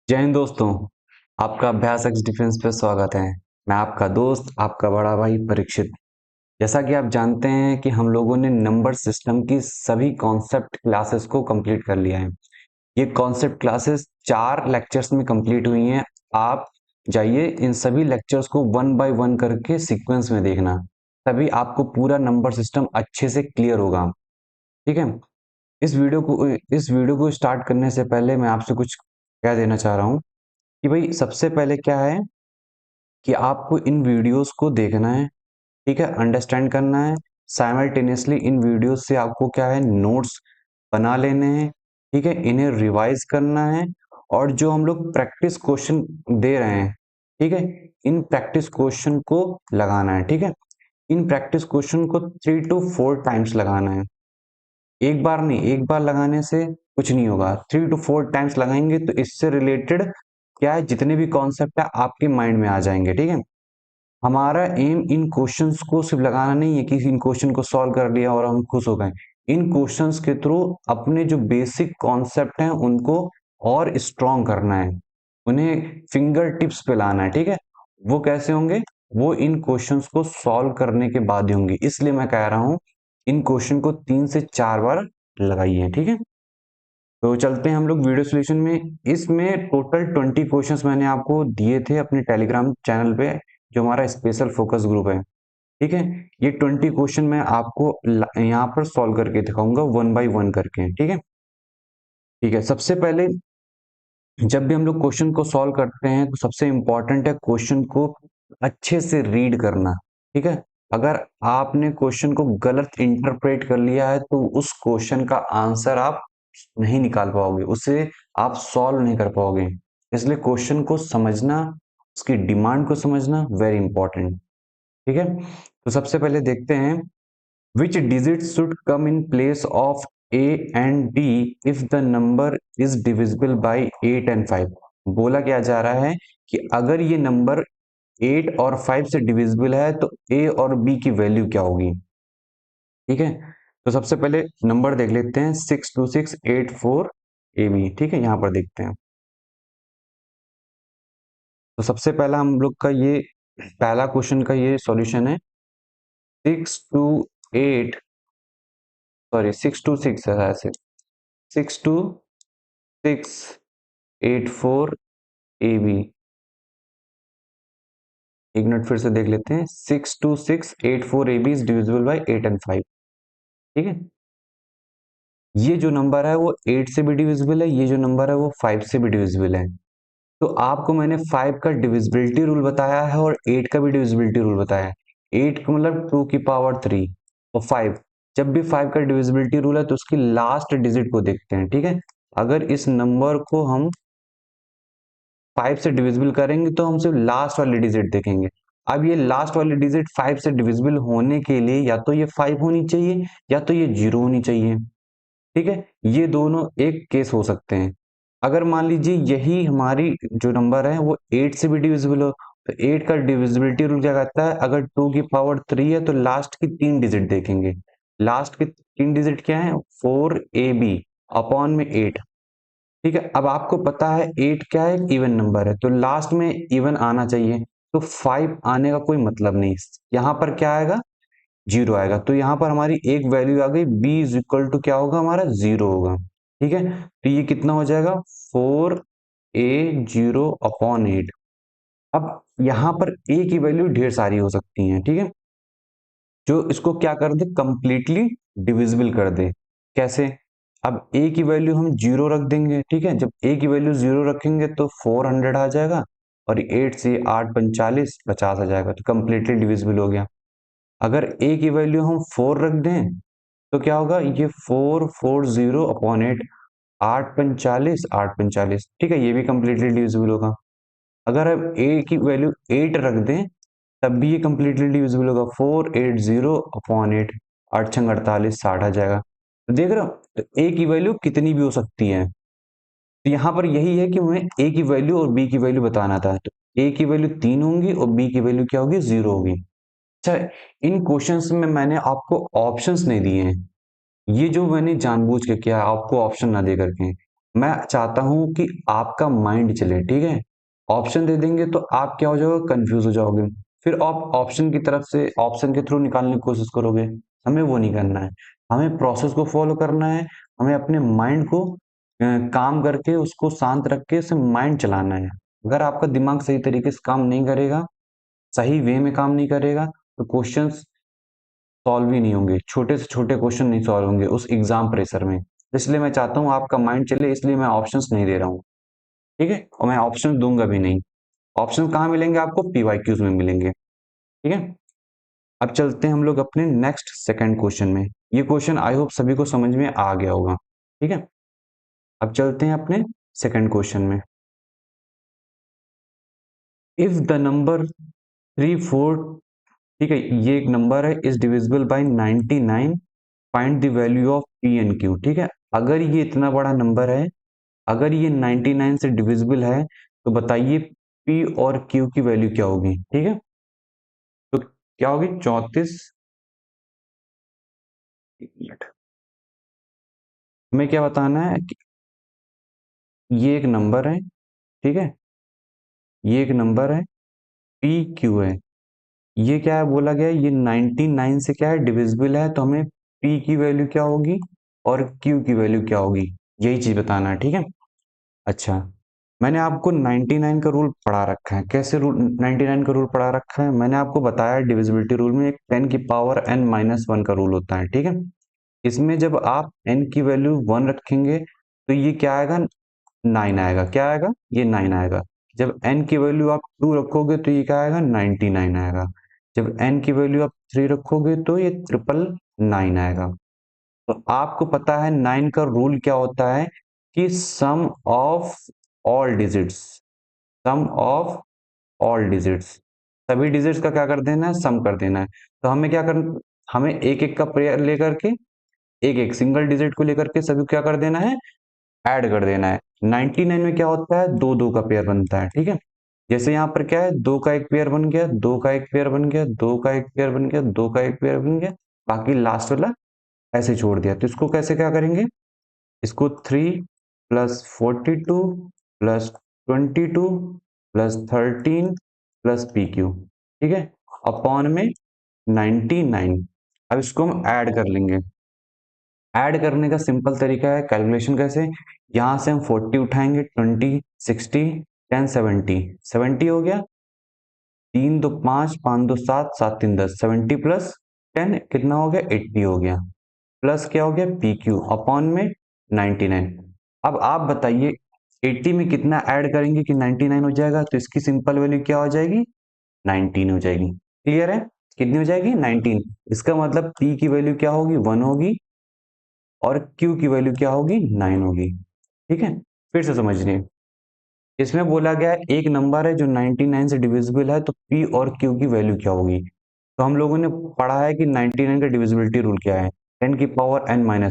जय हिंद दोस्तों। आपका अभ्यास एक्स डिफेंस पे स्वागत है। मैं आपका दोस्त, आपका बड़ा भाई परीक्षित। जैसा कि आप जानते हैं कि हम लोगों ने नंबर सिस्टम की सभी कॉन्सेप्ट क्लासेस को कंप्लीट कर लिया है। ये कॉन्सेप्ट क्लासेस 4 लेक्चर्स में कंप्लीट हुई हैं। आप जाइए इन सभी लेक्चर्स को वन बाय वन करके सीक्वेंस में देखना, तभी आपको पूरा नंबर सिस्टम अच्छे से क्लियर होगा। ठीक है। इस वीडियो को स्टार्ट करने से पहले मैं आपसे कुछ कह देना चाह रहा हूँ कि भाई सबसे पहले क्या है कि आपको इन वीडियोस को देखना है। ठीक है, अंडरस्टैंड करना है। साइमल्टेनियसली इन वीडियोस से आपको क्या है, नोट्स बना लेने हैं। ठीक है, इन्हें रिवाइज करना है और जो हम लोग प्रैक्टिस क्वेश्चन दे रहे हैं, ठीक है, इन प्रैक्टिस क्वेश्चन को लगाना है। ठीक है, इन प्रैक्टिस क्वेश्चन को 3 to 4 टाइम्स लगाना है। एक बार नहीं, एक बार लगाने से कुछ नहीं होगा, 3 to 4 टाइम्स लगाएंगे तो इससे रिलेटेड क्या है, जितने भी कॉन्सेप्ट है आपके माइंड में आ जाएंगे। ठीक है, हमारा एम इन क्वेश्चंस को सिर्फ लगाना नहीं है कि इन क्वेश्चन को सॉल्व कर लिया और हम खुश हो गए। इन क्वेश्चंस के थ्रू अपने जो बेसिक कॉन्सेप्ट हैं उनको और स्ट्रॉन्ग करना है, उन्हें फिंगर टिप्स पे लाना है। ठीक है, वो कैसे होंगे, वो इन क्वेश्चंस को सॉल्व करने के बाद ही होंगे। इसलिए मैं कह रहा हूं इन क्वेश्चन को 3 से 4 बार लगाइए। ठीक है, तो चलते हैं हम लोग वीडियो सॉल्यूशन में। इसमें टोटल 20 क्वेश्चंस मैंने आपको दिए थे अपने टेलीग्राम चैनल पे, जो हमारा स्पेशल फोकस ग्रुप है। ठीक है, ये 20 क्वेश्चन मैं आपको यहाँ पर सॉल्व करके दिखाऊंगा वन बाय वन करके। ठीक है, ठीक है। सबसे पहले जब भी हम लोग क्वेश्चन को सॉल्व करते हैं तो सबसे इंपॉर्टेंट है क्वेश्चन को अच्छे से रीड करना। ठीक है, अगर आपने क्वेश्चन को गलत इंटरप्रेट कर लिया है तो उस क्वेश्चन का आंसर आप नहीं निकाल पाओगे, उसे आप सॉल्व नहीं कर पाओगे। इसलिए क्वेश्चन को समझना, उसकी डिमांड को समझना वेरी इंपॉर्टेंट। ठीक है, तो सबसे पहले देखते हैं which digits should come in place of a and d if the number is divisible by 8 and 5। बोला क्या जा रहा है कि अगर ये नंबर 8 और 5 से डिविजिबल है तो a और b की वैल्यू क्या होगी। ठीक है, तो सबसे पहले नंबर देख लेते हैं 62684 AB। ठीक है, यहाँ पर देखते हैं। तो सबसे पहला हम लोग का ये पहला क्वेश्चन का ये सॉल्यूशन है 628, सॉरी 626 है ऐसे, 62684 AB। एक मिनट फिर से देख लेते हैं, 62684 AB is divisible by 8 and 5। ठीक है, ये जो नंबर है वो 8 से भी डिविजिबल है, ये जो नंबर है वो 5 से भी डिविजिबल है। तो आपको मैंने 5 का डिविजिबिलिटी रूल बताया है और 8 का भी डिविजिबिलिटी रूल बताया है। 8 का मतलब 2 की पावर 3 और 5, जब भी 5 का डिविजिबिलिटी रूल है तो उसकी लास्ट डिजिट को देखते हैं। ठीक है, अगर इस नंबर को हम 5 से डिविजिबल करेंगे तो हम सिर्फ लास्ट वाली डिजिट देखेंगे। अब ये लास्ट वाली डिजिट 5 से डिविजिबल होने के लिए या तो ये 5 होनी चाहिए या तो ये 0 होनी चाहिए। ठीक है, ये दोनों एक केस हो सकते हैं। अगर मान लीजिए यही हमारी जो नंबर है वो 8 से भी डिविजिबल हो तो 8 का डिविजिबिलिटी रूल क्या कहता है, अगर 2 की पावर 3 है तो लास्ट की 3 डिजिट देखेंगे। लास्ट की 3 डिजिट क्या है, 4AB अपॉन में 8। ठीक है, अब आपको पता है 8 क्या है, इवन नंबर है तो लास्ट में इवन आना चाहिए, तो 5 आने का कोई मतलब नहीं। यहाँ पर क्या आएगा, 0 आएगा। तो यहाँ पर हमारी एक वैल्यू आ गई, b इज इक्वल टू क्या होगा हमारा, 0 होगा। ठीक है, तो ये कितना हो जाएगा, 4A0/8। अब यहाँ पर a की वैल्यू ढेर सारी हो सकती है। ठीक है, जो इसको क्या कर दे, कंप्लीटली डिविजिबल कर दे। कैसे, अब a की वैल्यू हम 0 रख देंगे। ठीक है, जब a की वैल्यू 0 रखेंगे तो 400 आ जाएगा और 8 से 8 45 50 आ जाएगा, तो कंप्लीटली डिविजिबल हो गया। अगर a की वैल्यू हम 4 रख दें तो क्या होगा, ये 440/8, 8 45 8 45। ठीक है, ये भी कंप्लीटली डिविजिबल होगा। अगर अब a की वैल्यू 8 रख दें तब भी ये कंप्लीटली डिविजिबल होगा, 480/8, 8 छंग 48, 60 आ जाएगा। तो देख रहे हो, तो a की वैल्यू कितनी भी हो सकती है। तो यहाँ पर यही है कि हमें a की वैल्यू और b की वैल्यू बताना था। तो a की वैल्यू 3 होंगी और b की वैल्यू क्या होगी, 0 होगी। अच्छा, इन क्वेश्चंस में मैंने आपको ऑप्शंस नहीं दिए हैं, ये जो मैंने जानबूझ के किया आपको ऑप्शन ना दे करके। मैं चाहता हूं कि आपका माइंड चले, ठीक है। ऑप्शन दे देंगे तो आप क्या हो जाओगे, कंफ्यूज हो जाओगे, फिर आप ऑप्शन की तरफ से ऑप्शन के थ्रू निकालने की कोशिश करोगे। हमें वो नहीं करना है, हमें प्रोसेस को फॉलो करना है। हमें अपने माइंड को काम करके उसको शांत रख के उसे माइंड चलाना है। अगर आपका दिमाग सही तरीके से काम नहीं करेगा, सही वे में काम नहीं करेगा, तो क्वेश्चंस सॉल्व ही नहीं होंगे, छोटे से छोटे क्वेश्चन नहीं सॉल्व होंगे उस एग्जाम प्रेशर में। इसलिए मैं चाहता हूँ आपका माइंड चले, इसलिए मैं ऑप्शंस नहीं दे रहा हूँ, ठीक है, और मैं ऑप्शन दूंगा भी नहीं। ऑप्शन कहाँ मिलेंगे आपको, पीवाईक्यूज में मिलेंगे, ठीक है। अब चलते हैं हम लोग अपने नेक्स्ट सेकंड क्वेश्चन में। ये क्वेश्चन आई होप सभी को समझ में आ गया होगा, ठीक है। अब चलते हैं अपने सेकंड क्वेश्चन में। इफ द नंबर 3 4, ठीक है, ये एक नंबर है, is divisible by 99, find the value of P and Q, ठीक है। अगर ये इतना बड़ा नंबर है, अगर ये 99 से डिविजिबल है, तो बताइए पी और क्यू की वैल्यू क्या होगी, ठीक है। तो क्या होगी, 34। एक मिनट, हमें क्या बताना है कि ये एक नंबर है, ठीक है, ये एक नंबर है, पी क्यू है। ये क्या है, बोला गया है ये 99 से क्या है, डिविजिबल है, तो हमें पी की वैल्यू क्या होगी और क्यू की वैल्यू क्या होगी, यही चीज बताना है, ठीक है। अच्छा, मैंने आपको 99 का रूल पढ़ा रखा है। कैसे रूल 99 का रूल पढ़ा रखा है, मैंने आपको बताया डिविजिबिलिटी रूल में एक 10 की पावर n-1 का रूल होता है, ठीक है। इसमें जब आप n की वैल्यू 1 रखेंगे, तो ये क्या आएगा, 9 आएगा। क्या आएगा, ये 9 आएगा। जब n की वैल्यू आप 2 रखोगे, तो ये क्या आएगा, 99 आएगा। जब n की वैल्यू आप 3 रखोगे, तो ये 999 आएगा। तो आपको पता है 9 का रूल क्या होता है, कि sum of all digits, sum of all digits, सभी डिजिट्स का क्या कर देना है, सम कर देना है। तो हमें क्या करना, हमें एक एक का पेयर लेकर के, एक एक सिंगल डिजिट को लेकर के सभी क्या कर देना है, ऐड कर देना है। 99 में क्या होता है, दो दो का पेयर बनता है, ठीक है। जैसे यहाँ पर क्या है, दो का एक पेयर बन गया, दो का एक पेयर बन गया, दो का एक पेयर बन गया, दो का एक पेयर बन गया, बाकी लास्ट वाला ऐसे छोड़ दिया। तो इसको कैसे क्या करेंगे, इसको 3 + 42 + 22 +13 +PQ, ठीक है, अपॉन में 99। अब इसको हम ऐड कर लेंगे। ऐड करने का सिंपल तरीका है, कैलकुलेशन कैसे, यहां से हम 40 उठाएंगे, 20 60 10 70, 70 हो गया, 3 2 5 5 2 7 7 3 10, 70 + 10 कितना हो गया, 80 हो गया, प्लस क्या हो गया, पी क्यू अपॉन में 99। अब आप बताइए 80 में कितना ऐड करेंगे कि 99 हो जाएगा, तो इसकी सिंपल वैल्यू क्या हो जाएगी, 19 हो जाएगी। क्लियर है, कितनी हो जाएगी, 19। इसका मतलब पी की वैल्यू क्या होगी, 1 होगी, और क्यू की वैल्यू क्या होगी, 9 होगी, ठीक है। फिर से समझिए, इसमें बोला गया है एक नंबर है जो 99 से डिविजिबल है, तो पी और क्यू की वैल्यू क्या होगी। तो हम लोगों ने पढ़ा है कि 99 का डिविजिबिलिटी रूल क्या है, 10 की power n-1,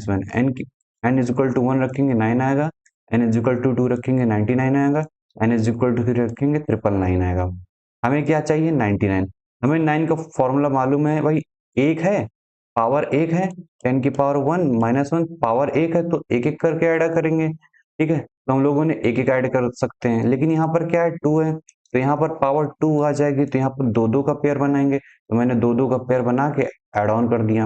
n is equal to 1 रखेंगे 9 आएगा, n इज इक्वल टू 2 रखेंगे 99 आएगा, n इज इक्वल टू 3 रखेंगे 999 आएगा। हमें क्या चाहिए, 99। हमें 9 का फॉर्मूला मालूम है भाई, एक है, पावर एक है, 10 की पावर 1 - 1 पावर एक है, तो एक एक करके ऐड करेंगे, ठीक है। तो हम लोगों ने एक एक ऐड कर सकते हैं, लेकिन यहाँ पर क्या है, 2 है, तो यहाँ पर पावर 2 आ जाएगी, तो यहाँ पर दो दो का पेयर बनाएंगे, तो मैंने दो दो का पेयर बना के ऐड ऑन कर दिया,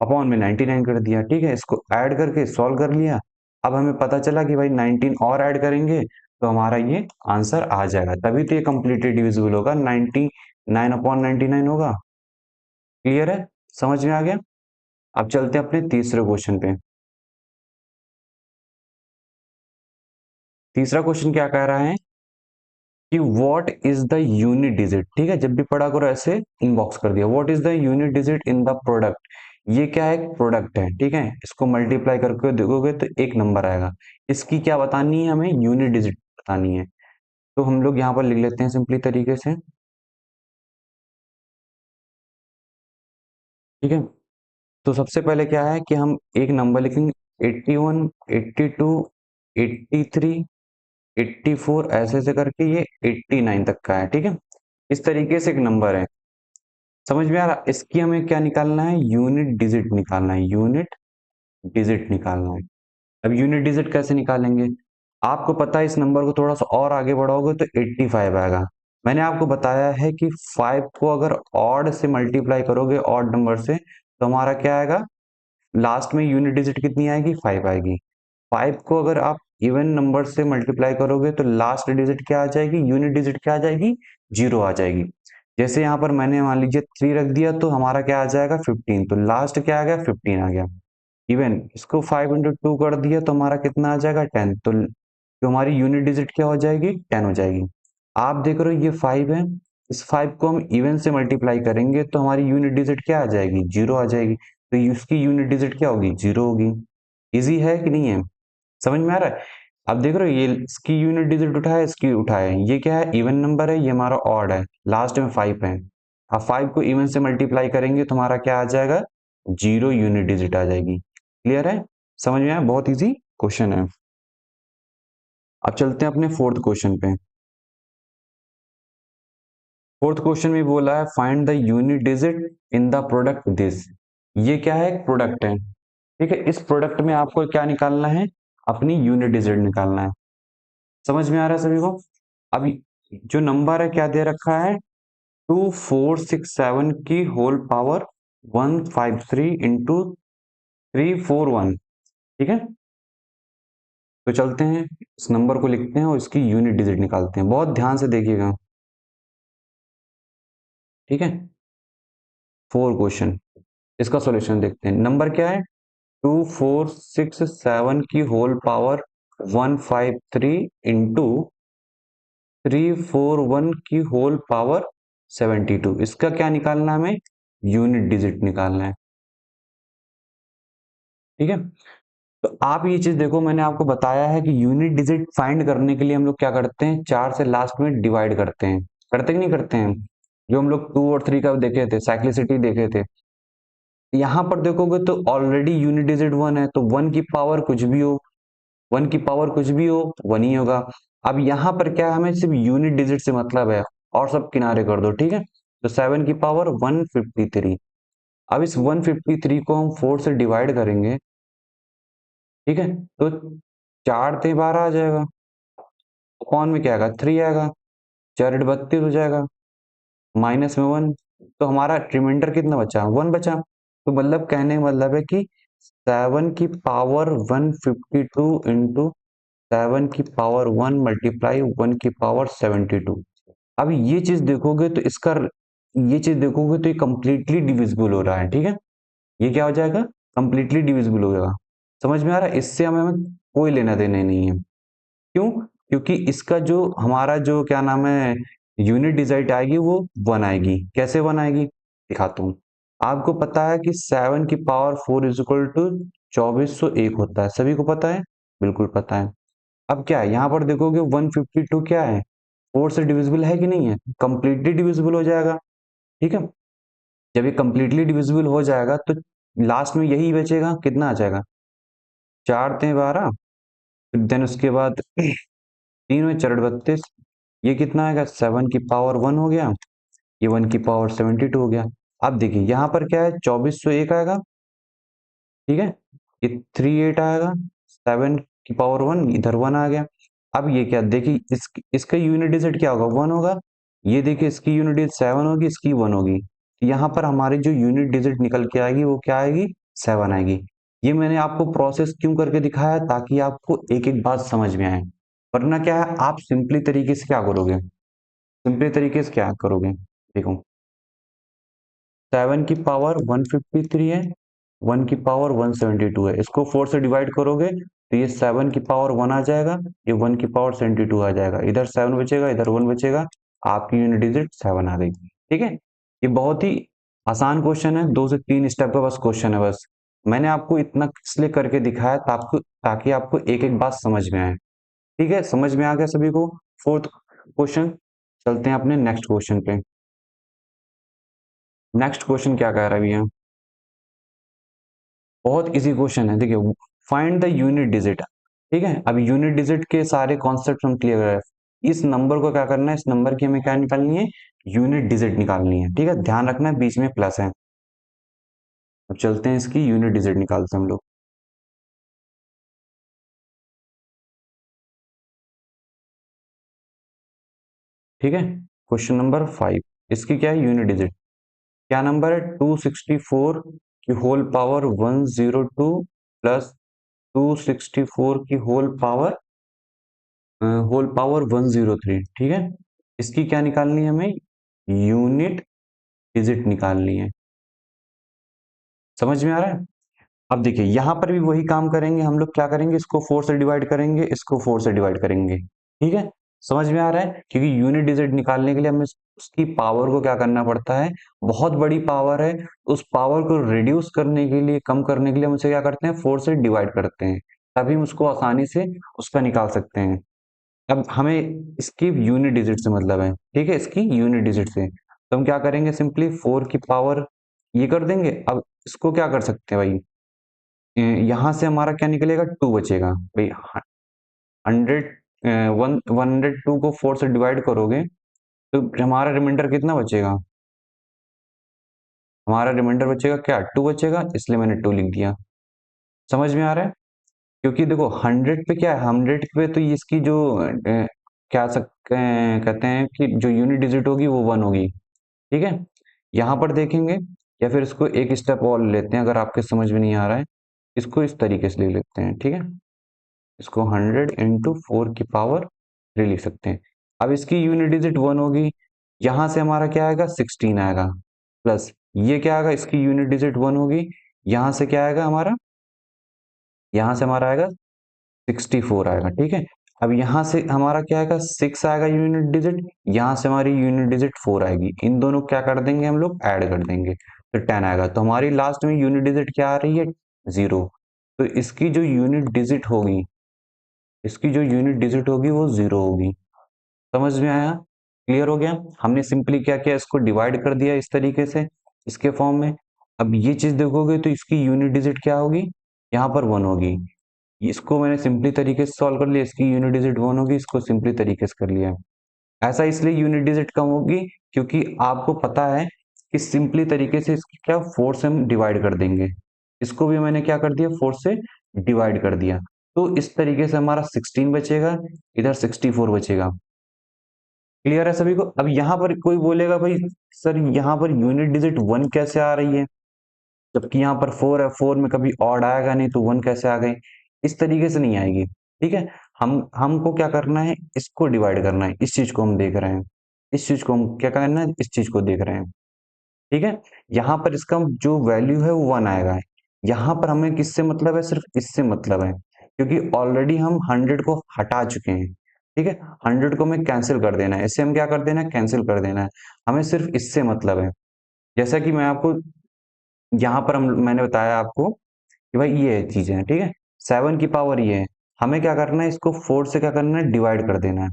अपॉन में 99 कर दिया, ठीक है। इसको ऐड करके सॉल्व कर लिया। अब हमें पता चला कि भाई 19 और ऐड करेंगे तो हमारा ये आंसर आ जाएगा, तभी तो ये कंप्लीटली डिविजिबल होगा, 99/99 होगा। क्लियर है, समझ में आ गया। अब चलते हैं अपने तीसरे क्वेश्चन पे। तीसरा क्वेश्चन क्या कह रहा है कि what is the unit digit, ठीक है, जब भी पढ़ा करो ऐसे इनबॉक्स कर दिया, what is the unit digit in the product. ये क्या है, एक प्रोडक्ट है, ठीक है, इसको मल्टीप्लाई करके देखोगे तो एक नंबर आएगा। इसकी क्या बतानी है, हमें यूनिट डिजिट बतानी है। तो हम लोग यहाँ पर लिख लेते हैं सिंपली तरीके से, ठीक है। तो सबसे पहले क्या है कि हम एक नंबर लिखेंगे, 81 82 83 84, ऐसे ऐसे करके ये 89 तक का है, ठीक है। इस तरीके से एक नंबर है, समझ में आ रहा। इसकी हमें क्या निकालना है, यूनिट डिजिट निकालना है, यूनिट डिजिट निकालना है। अब यूनिट डिजिट कैसे निकालेंगे? आपको पता है इस नंबर को थोड़ा सा और आगे बढ़ाओगे तो 85 आएगा। मैंने आपको बताया है कि 5 को अगर ऑड से मल्टीप्लाई करोगे, ऑड नंबर से, तो हमारा क्या आएगा? लास्ट में यूनिट डिजिट कितनी आएगी? 5 आएगी। 5 को अगर आप इवन नंबर से मल्टीप्लाई करोगे तो लास्ट डिजिट क्या आ जाएगी? यूनिट डिजिट क्या आ जाएगी? 0 आ जाएगी। जैसे यहाँ पर मैंने मान लीजिए 3 रख दिया तो हमारा क्या आ जाएगा? 15। तो लास्ट क्या आ गया? 15 आ गया। इवन इसको 5 इंटू 2 कर दिया तो हमारा कितना आ जाएगा? 10। तो जो हमारी यूनिट डिजिट क्या हो जाएगी? 10 हो जाएगी। आप देख रहे हो ये 5 है, इस 5 को हम इवन से मल्टीप्लाई करेंगे तो हमारी यूनिट डिजिट क्या आ जाएगी? 0 आ जाएगी। तो इसकी यूनिट डिजिट क्या होगी? 0 होगी। इजी है कि नहीं है? समझ में आ रहा है? अब देख रहे हो ये इसकी यूनिट डिजिट उठाया, इसकी उठाया, ये क्या है? इवन नंबर है, ये हमारा ऑड है, लास्ट में 5 है। अब 5 को इवन से मल्टीप्लाई करेंगे तो हमारा क्या आ जाएगा? 0 यूनिट डिजिट आ जाएगी। क्लियर है? समझ में आया? बहुत इजी क्वेश्चन है। अब चलते हैं अपने फोर्थ क्वेश्चन पे। फोर्थ क्वेश्चन में बोला है find the unit digit in the product this. ये क्या है? एक प्रोडक्ट है, ठीक है। इस प्रोडक्ट में आपको क्या निकालना है? अपनी यूनिट डिजिट निकालना है। समझ में आ रहा है सभी को? अब जो नंबर है क्या दे रखा है? 2467 की होल पावर 153 इंटू 341, ठीक है। तो चलते हैं इस नंबर को लिखते हैं और इसकी यूनिट डिजिट निकालते हैं। बहुत ध्यान से देखिएगा, ठीक है। 4 क्वेश्चन, इसका सॉल्यूशन देखते हैं। नंबर क्या है? 2467 की होल पावर 153 इंटू 341 की होल पावर 72। इसका क्या निकालना है हमें? यूनिट डिजिट निकालना है, ठीक है। तो आप ये चीज देखो, मैंने आपको बताया है कि यूनिट डिजिट फाइंड करने के लिए हम लोग क्या करते हैं? 4 से लास्ट में डिवाइड करते हैं। करते कि नहीं करते हैं? जो हम लोग 2 और 3 का देखे थे, साइक्लिसिटी देखे थे। यहाँ पर देखोगे तो ऑलरेडी यूनिट डिजिट 1 है, तो 1 की पावर कुछ भी हो, 1 की पावर कुछ भी हो, 1 ही होगा। अब यहाँ पर क्या है? हमें सिर्फ यूनिट डिजिट से मतलब है, और सब किनारे कर दो, ठीक है। तो 7 की पावर 153। अब इस 153 को हम 4 से डिवाइड करेंगे, ठीक है। तो 4 ते 12 आ जाएगा, अपॉन में क्या आएगा? 3 आएगा, 4 32 हो जाएगा, माइनस में 1। तो हमारा रिमाइंडर कितना बचा? 1 बचा। तो मतलब कहने का मतलब है कि 7 की पावर 152 इंटू 7 की पावर 1 मल्टीप्लाई 1 की पावर 72। अब ये चीज देखोगे तो ये चीज देखोगे तो ये कंप्लीटली डिविजिबल हो रहा है, ठीक है। ये क्या हो जाएगा? कंप्लीटली डिविजिबल हो जाएगा। समझ में आ रहा है? इससे हमें कोई लेना देना नहीं है। क्यों? क्योंकि इसका जो हमारा जो क्या नाम है, यूनिट डिजिट आएगी वो 1 आएगी। कैसे 1 आएगी? दिखाता हूँ। आपको पता है कि 7 की पावर 4 इज इक्वल टू 2401 होता है, सभी को पता है? बिल्कुल पता है। अब क्या है यहाँ पर देखोगे 152 क्या है? 4 से डिविजिबल है कि नहीं है? कंप्लीटली डिविजिबल हो जाएगा, ठीक है। जब ये कंप्लीटली डिविजिबल हो जाएगा तो लास्ट में यही बचेगा, कितना आ जाएगा? 4 ते 12, देन उसके बाद 3 में 4 32, ये कितना आएगा? 7 की पावर 1 हो गया, ये 1 की पावर 72 हो गया। अब देखिए यहाँ पर क्या है? 2401 आएगा, ठीक है। ये 38 आएगा, 7 की पावर 1, इधर 1 आ गया। अब ये क्या देखिए, इसका यूनिट डिजिट क्या होगा? 1 होगा। ये देखिए इसकी यूनिट डिजिट 7 होगी, इसकी 1 होगी। यहाँ पर हमारी जो यूनिट डिजिट निकल के आएगी वो क्या आएगी? 7 आएगी। ये मैंने आपको प्रोसेस क्यों करके दिखाया? ताकि आपको एक एक बात समझ में आए। वरना क्या है, आप सिंपली तरीके से क्या करोगे? सिंपली तरीके से क्या करोगे? देखो 7 की पावर 153 है, 1 की पावर 172 है, इसको 4 से डिवाइड करोगे तो ये 7 की पावर 1 आ जाएगा, ये 1 की पावर 72 आ जाएगा, इधर 7 बचेगा, इधर 1 बचेगा, आपकी यूनिट डिजिट 7 आ गई, ठीक है। ये बहुत ही आसान क्वेश्चन है, 2 से 3 स्टेप का बस क्वेश्चन है बस। मैंने आपको इतना इसलिए करके दिखाया ताकि आपको एक एक बात समझ में आए, ठीक है। समझ में आ गया सभी को? Fourth question. चलते हैं अपने नेक्स्ट क्वेश्चन पे। नेक्स्ट क्वेश्चन क्या कह रहा है भैया? बहुत इजी क्वेश्चन है, देखिए फाइंड द यूनिट डिजिट, ठीक है। अब यूनिट डिजिट के सारे कॉन्सेप्ट हम क्लियर है। इस नंबर को क्या करना है? इस नंबर की हमें क्या निकालनी है? यूनिट डिजिट निकालनी है, ठीक है। ध्यान रखना है बीच में प्लस है। अब चलते हैं इसकी यूनिट डिजिट निकालते हैं हम लोग। ठीक है। क्वेश्चन नंबर 5, इसकी क्या है यूनिट डिजिट, क्या नंबर है 264 की होल पावर 102 प्लस 264 की होल पावर 103, ठीक है। इसकी क्या निकालनी है हमें, यूनिट डिजिट निकालनी है। समझ में आ रहा है। अब देखिए यहां पर भी वही काम करेंगे हम लोग, क्या करेंगे, इसको 4 से डिवाइड करेंगे, इसको 4 से डिवाइड करेंगे, ठीक है। समझ में आ रहा है, क्योंकि यूनिट डिजिट निकालने के लिए हमें उसकी पावर को क्या करना पड़ता है, बहुत बड़ी पावर है, उस पावर को रिड्यूस करने के लिए, कम करने के लिए हम उसे क्या करते हैं, 4 से डिवाइड करते हैं, तभी हम उसको आसानी से उसका निकाल सकते हैं। अब हमें इसकी यूनिट डिजिट से मतलब है, ठीक है, इसकी यूनिट डिजिट से, तो हम क्या करेंगे, सिंपली 4 की पावर ये कर देंगे। अब इसको क्या कर सकते हैं भाई, यहाँ से हमारा क्या निकलेगा, 2 बचेगा भाई। 102 को 4 से डिवाइड करोगे तो हमारा रिमाइंडर कितना बचेगा, हमारा रिमाइंडर बचेगा क्या, 2 बचेगा, इसलिए मैंने 2 लिख दिया। समझ में आ रहा है, क्योंकि देखो 100 पे क्या है, 100 पे तो इसकी जो कहते हैं कि जो यूनिट डिजिट होगी वो 1 होगी, ठीक है। यहाँ पर देखेंगे, या फिर इसको एक स्टेप और लेते हैं, अगर आपके समझ में नहीं आ रहा है, इसको इस तरीके से ले लेते हैं, ठीक है। इसको 100 इंटू 4 की पावर 3 लिख सकते हैं। अब इसकी यूनिट डिजिट 1 होगी, यहां से हमारा क्या आएगा, 16 आएगा, प्लस ये क्या आएगा, इसकी यूनिट डिजिट 1 होगी, यहां से क्या आएगा हमारा, यहां से हमारा आएगा 64 आएगा, ठीक है। अब यहां से हमारा क्या आएगा, 6 आएगा यूनिट डिजिट, यहां से हमारी यूनिट डिजिट 4 आएगी, इन दोनों क्या कर देंगे हम लोग, ऐड कर देंगे, तो 10 आएगा। तो हमारी लास्ट में यूनिट डिजिट क्या आ रही है, 0। तो इसकी जो यूनिट डिजिट होगी, इसकी जो यूनिट डिजिट होगी वो 0 होगी। समझ में आया, क्लियर हो गया। हमने सिंपली क्या किया, इसको डिवाइड कर दिया इस तरीके से, इसके फॉर्म में। अब ये चीज देखोगे तो इसकी यूनिट डिजिट क्या होगी, यहाँ पर 1 होगी। इसको मैंने सिंपली तरीके से सॉल्व कर लिया, इसकी यूनिट डिजिट 1 होगी, इसको सिंपली तरीके से कर लिया। ऐसा इसलिए यूनिट डिजिट कम होगी क्योंकि आपको पता है कि सिंपली तरीके से इसकी क्या 4 से हम डिवाइड कर देंगे, इसको भी मैंने क्या कर दिया, 4 से डिवाइड कर दिया। तो इस तरीके से हमारा 16 बचेगा, इधर 64 बचेगा। क्लियर है सभी को। अब यहाँ पर कोई बोलेगा भाई सर यहाँ पर यूनिट डिजिट 1 कैसे आ रही है, जबकि यहाँ पर 4 है, 4 में कभी ऑड आएगा नहीं तो 1 कैसे आ गई, इस तरीके से नहीं आएगी, ठीक है। हमको क्या करना है, इसको डिवाइड करना है, इस चीज को हम देख रहे हैं, इस चीज को हम क्या करना है, इस चीज को देख रहे हैं, ठीक है। यहाँ पर इसका जो वैल्यू है वो 1 आएगा, यहाँ पर हमें किससे मतलब है, सिर्फ इससे मतलब है, क्योंकि ऑलरेडी हम 100 को हटा चुके हैं, ठीक है। 100 को हमें कैंसिल कर देना है, इससे हम क्या कर देना है, कैंसिल कर देना है, हमें सिर्फ इससे मतलब है। जैसा कि मैं आपको यहाँ पर मैंने बताया आपको कि भाई ये चीजें हैं, ठीक है। 7 की पावर ये है, हमें क्या करना है, इसको 4 से क्या करना है, डिवाइड कर देना है।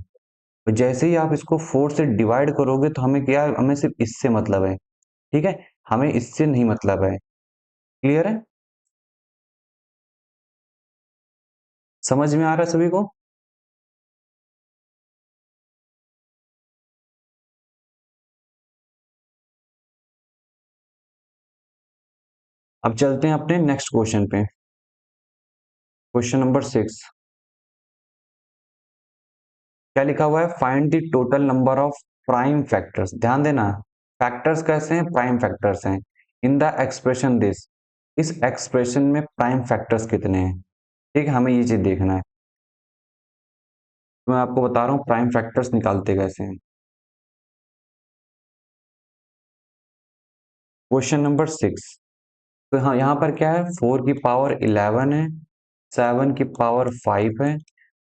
तो जैसे ही आप इसको 4 से डिवाइड करोगे तो हमें क्या है, हमें सिर्फ इससे मतलब है, ठीक है, हमें इससे नहीं मतलब है। क्लियर है, समझ में आ रहा है सभी को। अब चलते हैं अपने नेक्स्ट क्वेश्चन पे, क्वेश्चन नंबर 6। क्या लिखा हुआ है, find the total number of prime factors, ध्यान देना, फैक्टर्स कैसे हैं, प्राइम फैक्टर्स हैं, इन द एक्सप्रेशन दिस, इस एक्सप्रेशन में प्राइम फैक्टर्स कितने हैं, ठीक है, हमें ये चीज देखना है। तो मैं आपको बता रहा हूँ प्राइम फैक्टर्स निकालते कैसे हैं। क्वेश्चन नंबर 6, तो हाँ यहाँ पर क्या है, 4 की पावर 11 है, 7 की पावर 5 है,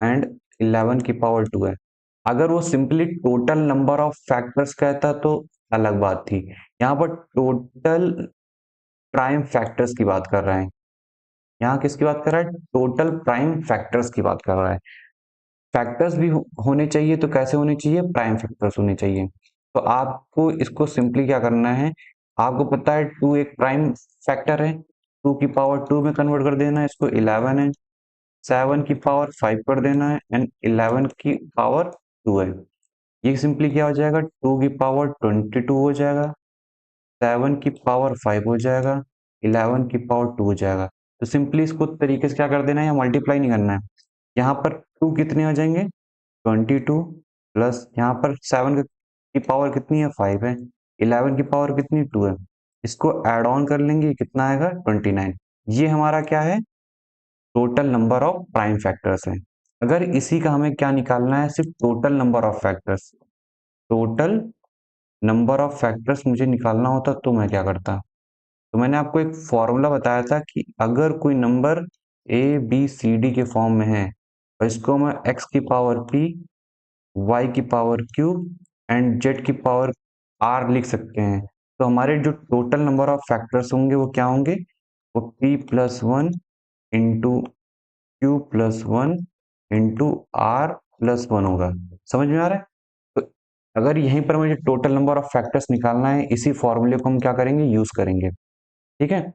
एंड 11 की पावर 2 है। अगर वो simply total number of factors कहता तो अलग बात थी, यहाँ पर टोटल प्राइम फैक्टर्स की बात कर रहे हैं, यहाँ किसकी बात कर रहा है, टोटल प्राइम फैक्टर्स की बात कर रहा है। फैक्टर्स भी होने चाहिए तो कैसे होने चाहिए, प्राइम फैक्टर्स होने चाहिए। तो आपको इसको सिंपली क्या करना है, आपको पता है 2 एक प्राइम फैक्टर है, 2 की पावर 2 में कन्वर्ट कर देना है, इसको 11 है, 7 की पावर 5 कर देना है, एंड 11 की पावर 2 है। ये सिंपली क्या हो जाएगा, 2 की पावर 22 हो जाएगा, 7 की पावर 5 हो जाएगा, 11 की पावर 2 हो जाएगा। तो सिंपली इसको तरीके से क्या कर देना है, या मल्टीप्लाई नहीं करना है, यहाँ पर 2 कितने हो जाएंगे, 22, प्लस यहाँ पर 7 की पावर कितनी है 5 है, 11 की पावर कितनी 2 है, इसको ऐड ऑन कर लेंगे कितना आएगा 29। ये हमारा क्या है, total number of prime factors है। अगर इसी का हमें क्या निकालना है, सिर्फ total number of factors, total number of factors मुझे निकालना होता तो मैं क्या करता, तो मैंने आपको एक फॉर्मूला बताया था कि अगर कोई number a b c d के फॉर्म में है और इसको मैं एक्स की पावर पी, वाई की पावर क्यू एंड जेड की पावर आर लिख सकते हैं, तो हमारे जो टोटल नंबर ऑफ फैक्टर्स होंगे वो क्या होंगे, वो p plus one into q plus one into r plus one होगा। समझ में आ रहा है? तो अगर यहीं पर मुझे टोटल नंबर ऑफ फैक्टर्स निकालना है, इसी फॉर्मूले को हम क्या करेंगे, यूज करेंगे। ठीक है,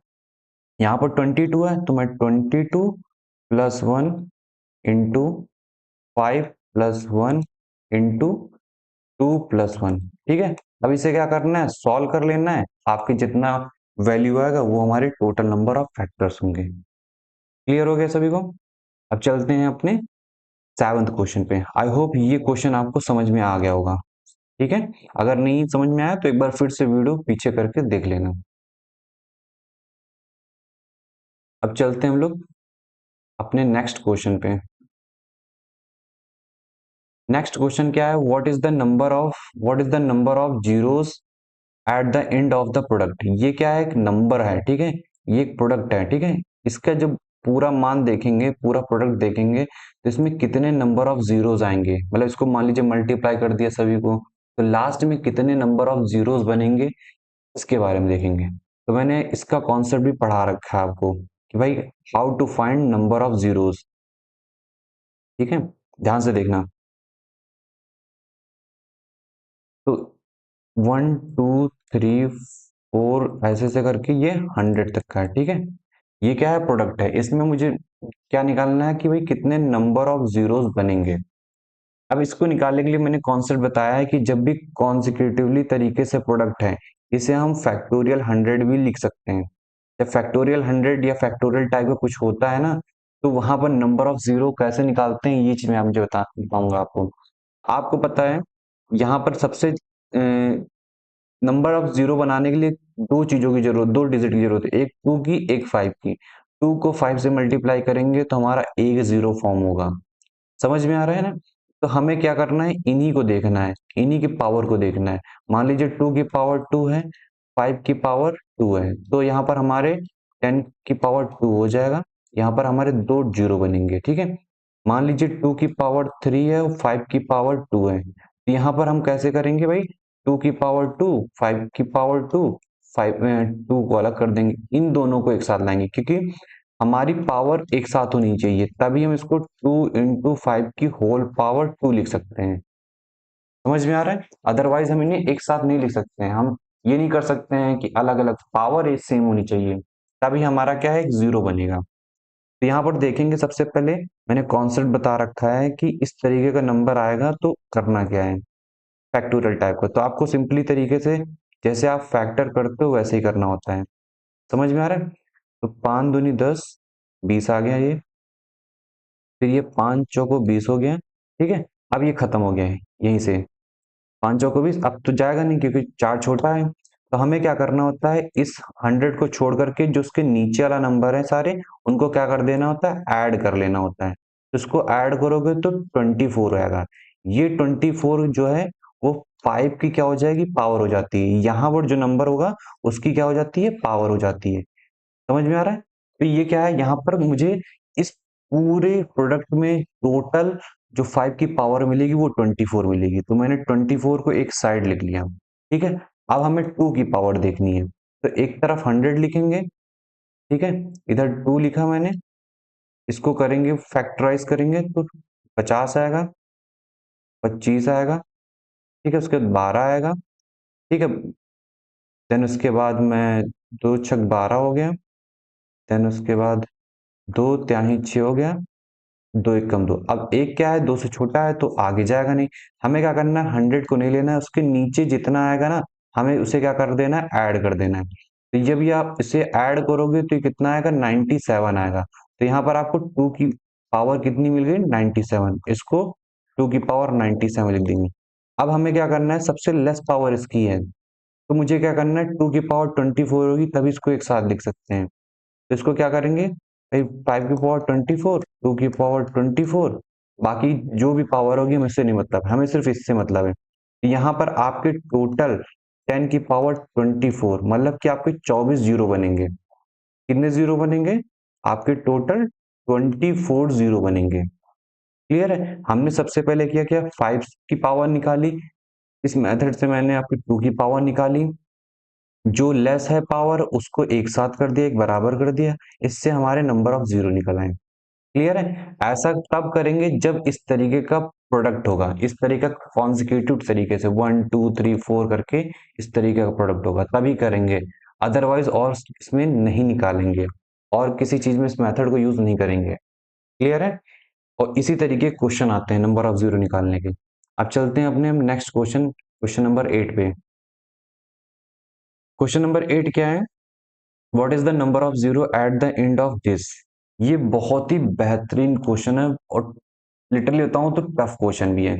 यहाँ पर 22 है तो मैं 22 plus one into 5 plus one into 2 plus one. ठीक है, अब इसे क्या करना है, सॉल्व कर लेना है, आपके जितना वैल्यू आएगा वो हमारे टोटल नंबर ऑफ फैक्टर्स होंगे। क्लियर हो गया सभी को? अब चलते हैं अपने 7th क्वेश्चन पे। आई होप ये क्वेश्चन आपको समझ में आ गया होगा। ठीक है, अगर नहीं समझ में आया तो एक बार फिर से वीडियो पीछे करके देख लेना। अब चलते हैं हम लोग अपने नेक्स्ट क्वेश्चन पे। नेक्स्ट क्वेश्चन क्या है, what is the number of zeros at the end of the product. ये क्या है, एक नंबर है। ठीक है, ये एक प्रोडक्ट है। ठीक है, इसका जब पूरा मान देखेंगे, पूरा प्रोडक्ट देखेंगे तो इसमें कितने नंबर ऑफ जीरोस आएंगे, मतलब इसको मान लीजिए मल्टीप्लाई कर दिया सभी को, तो लास्ट में कितने नंबर ऑफ जीरोस बनेंगे इसके बारे में देखेंगे। तो मैंने इसका कॉन्सेप्ट भी पढ़ा रखा है आपको कि भाई how to find number of zeros. ठीक है, ध्यान से देखना। तो 1 2 3 4 ऐसे ऐसे करके ये 100 तक का है। ठीक है, ये क्या है, प्रोडक्ट है। इसमें मुझे क्या निकालना है कि भाई कितने नंबर ऑफ जीरोस बनेंगे। अब इसको निकालने के लिए मैंने कॉन्सेप्ट बताया है कि जब भी कॉन्सिक्यूटिवली तरीके से प्रोडक्ट है, इसे हम फैक्टोरियल 100 भी लिख सकते हैं। जब फैक्टोरियल 100 या फैक्टोरियल टाइप का कुछ होता है ना, तो वहां पर नंबर ऑफ जीरो कैसे निकालते हैं ये चीज मैं मुझे बताऊंगा आपको। आपको पता है यहाँ पर सबसे नंबर ऑफ जीरो बनाने के लिए दो चीजों की जरूरत, दो डिजिट की जरूरत है, एक 2 की एक 5 की। 2 को 5 से मल्टीप्लाई करेंगे तो हमारा एक जीरो फॉर्म होगा। समझ में आ रहा है ना? तो हमें क्या करना है, इन्हीं को देखना है, इन्हीं की पावर को देखना है। मान लीजिए 2 की पावर 2 है, 5 की पावर 2 है, तो यहाँ पर हमारे 10 की पावर 2 हो जाएगा। यहाँ पर हमारे दो जीरो बनेंगे। ठीक है, मान लीजिए 2 की पावर 3 है और 5 की पावर 2 है, तो यहाँ पर हम कैसे करेंगे भाई, 2 की पावर 2, 5 की पावर 2, 2 को अलग कर देंगे, इन दोनों को एक साथ लाएंगे क्योंकि हमारी पावर एक साथ होनी चाहिए, तभी हम इसको 2 इंटू 5 की होल पावर 2 लिख सकते हैं। समझ में आ रहा है? अदरवाइज हम इन्हें एक साथ नहीं लिख सकते हैं। हम ये नहीं कर सकते हैं कि अलग अलग पावर एक सेम होनी चाहिए, तभी हमारा क्या है, एक जीरो बनेगा। तो यहाँ पर देखेंगे, सबसे पहले मैंने कॉन्सेप्ट बता रखा है कि इस तरीके का नंबर आएगा तो करना क्या है, फैक्टोरियल टाइप का। तो आपको सिंपली तरीके से जैसे आप फैक्टर करते हो वैसे ही करना होता है। समझ में आ रहा है? तो 5 दूनी 10, 20 आ गया ये, फिर ये 5 चौको 20 हो गया। ठीक है, अब ये खत्म हो गया है यहीं से, 5 चौको 20, अब तो जाएगा नहीं क्योंकि 4 छोटा है। तो हमें क्या करना होता है, इस 100 को छोड़ करके जो उसके नीचे वाला नंबर है सारे, उनको क्या कर देना होता है, ऐड कर लेना होता है। तो इसको ऐड करोगे तो 24 आएगा। ये 24 जो है वो 5 की क्या हो जाएगी, पावर हो जाती है। यहाँ पर जो नंबर होगा उसकी क्या हो जाती है, पावर हो जाती है। समझ में आ रहा है? तो ये क्या है, यहाँ पर मुझे इस पूरे प्रोडक्ट में टोटल जो 5 की पावर मिलेगी वो 24 मिलेगी, तो मैंने 24 को एक साइड लिख लिया। ठीक है, अब हमें 2 की पावर देखनी है, तो एक तरफ 100 लिखेंगे। ठीक है, इधर 2 लिखा मैंने, इसको करेंगे फैक्टराइज करेंगे तो 50 आएगा, 25 आएगा। ठीक है, उसके बाद 12 आएगा। ठीक है, देन उसके बाद मैं 2 छक 12 हो गया, देन उसके बाद 2 त्याही 6 हो गया, 2 एक कम 2। अब एक क्या है, 2 से छोटा है तो आगे जाएगा नहीं। हमें क्या करना है, 100 को नहीं लेना है, उसके नीचे जितना आएगा ना हमें उसे क्या कर देना है, ऐड कर देना है। तो जब ये आप इसे ऐड करोगे तो ये कितना आएगा, 97 आएगा। तो यहाँ पर आपको 2 की पावर कितनी मिल गई, 97। इसको 2 की पावर 97 लिख देंगे। अब हमें क्या करना है, सबसे लेस पावर इसकी है, तो मुझे क्या करना है, 2 की पावर 24 होगी तभी इसको एक साथ लिख सकते हैं। तो इसको क्या करेंगे भाई, 5 की पावर 24, 2 की पावर 24, बाकी जो भी पावर होगी हमें इससे नहीं मतलब, हमें सिर्फ इससे मतलब है। यहाँ पर आपके टोटल 10 की पावर 24 मतलब कि आपके 24 जीरो बनेंगे। कितने जीरो बनेंगे, आपके टोटल 24 जीरो बनेंगे। क्लियर है, हमने सबसे पहले क्या किया, 5 की पावर निकाली, इस मेथड से मैंने आपकी 2 की पावर निकाली, जो लेस है पावर उसको एक साथ कर दिया, एक बराबर कर दिया, इससे हमारे नंबर ऑफ जीरो निकल आए। क्लियर है, ऐसा तब करेंगे जब इस तरीके का प्रोडक्ट होगा, इस तरीके का कॉन्जिक्यूटिव तरीके से 1 2 3 4 करके इस तरीके का प्रोडक्ट होगा तभी करेंगे, अदरवाइज और इसमें नहीं निकालेंगे और किसी चीज में इस मेथड को यूज नहीं करेंगे। क्लियर है, और इसी तरीके क्वेश्चन आते हैं नंबर ऑफ जीरो निकालने के। अब चलते हैं अपने नेक्स्ट क्वेश्चन, क्वेश्चन नंबर 8 पे। क्वेश्चन नंबर 8 क्या है, what is the number of zero at the end of this. ये बहुत ही बेहतरीन क्वेश्चन है और लिटरली बताऊं तो टफ क्वेश्चन भी है,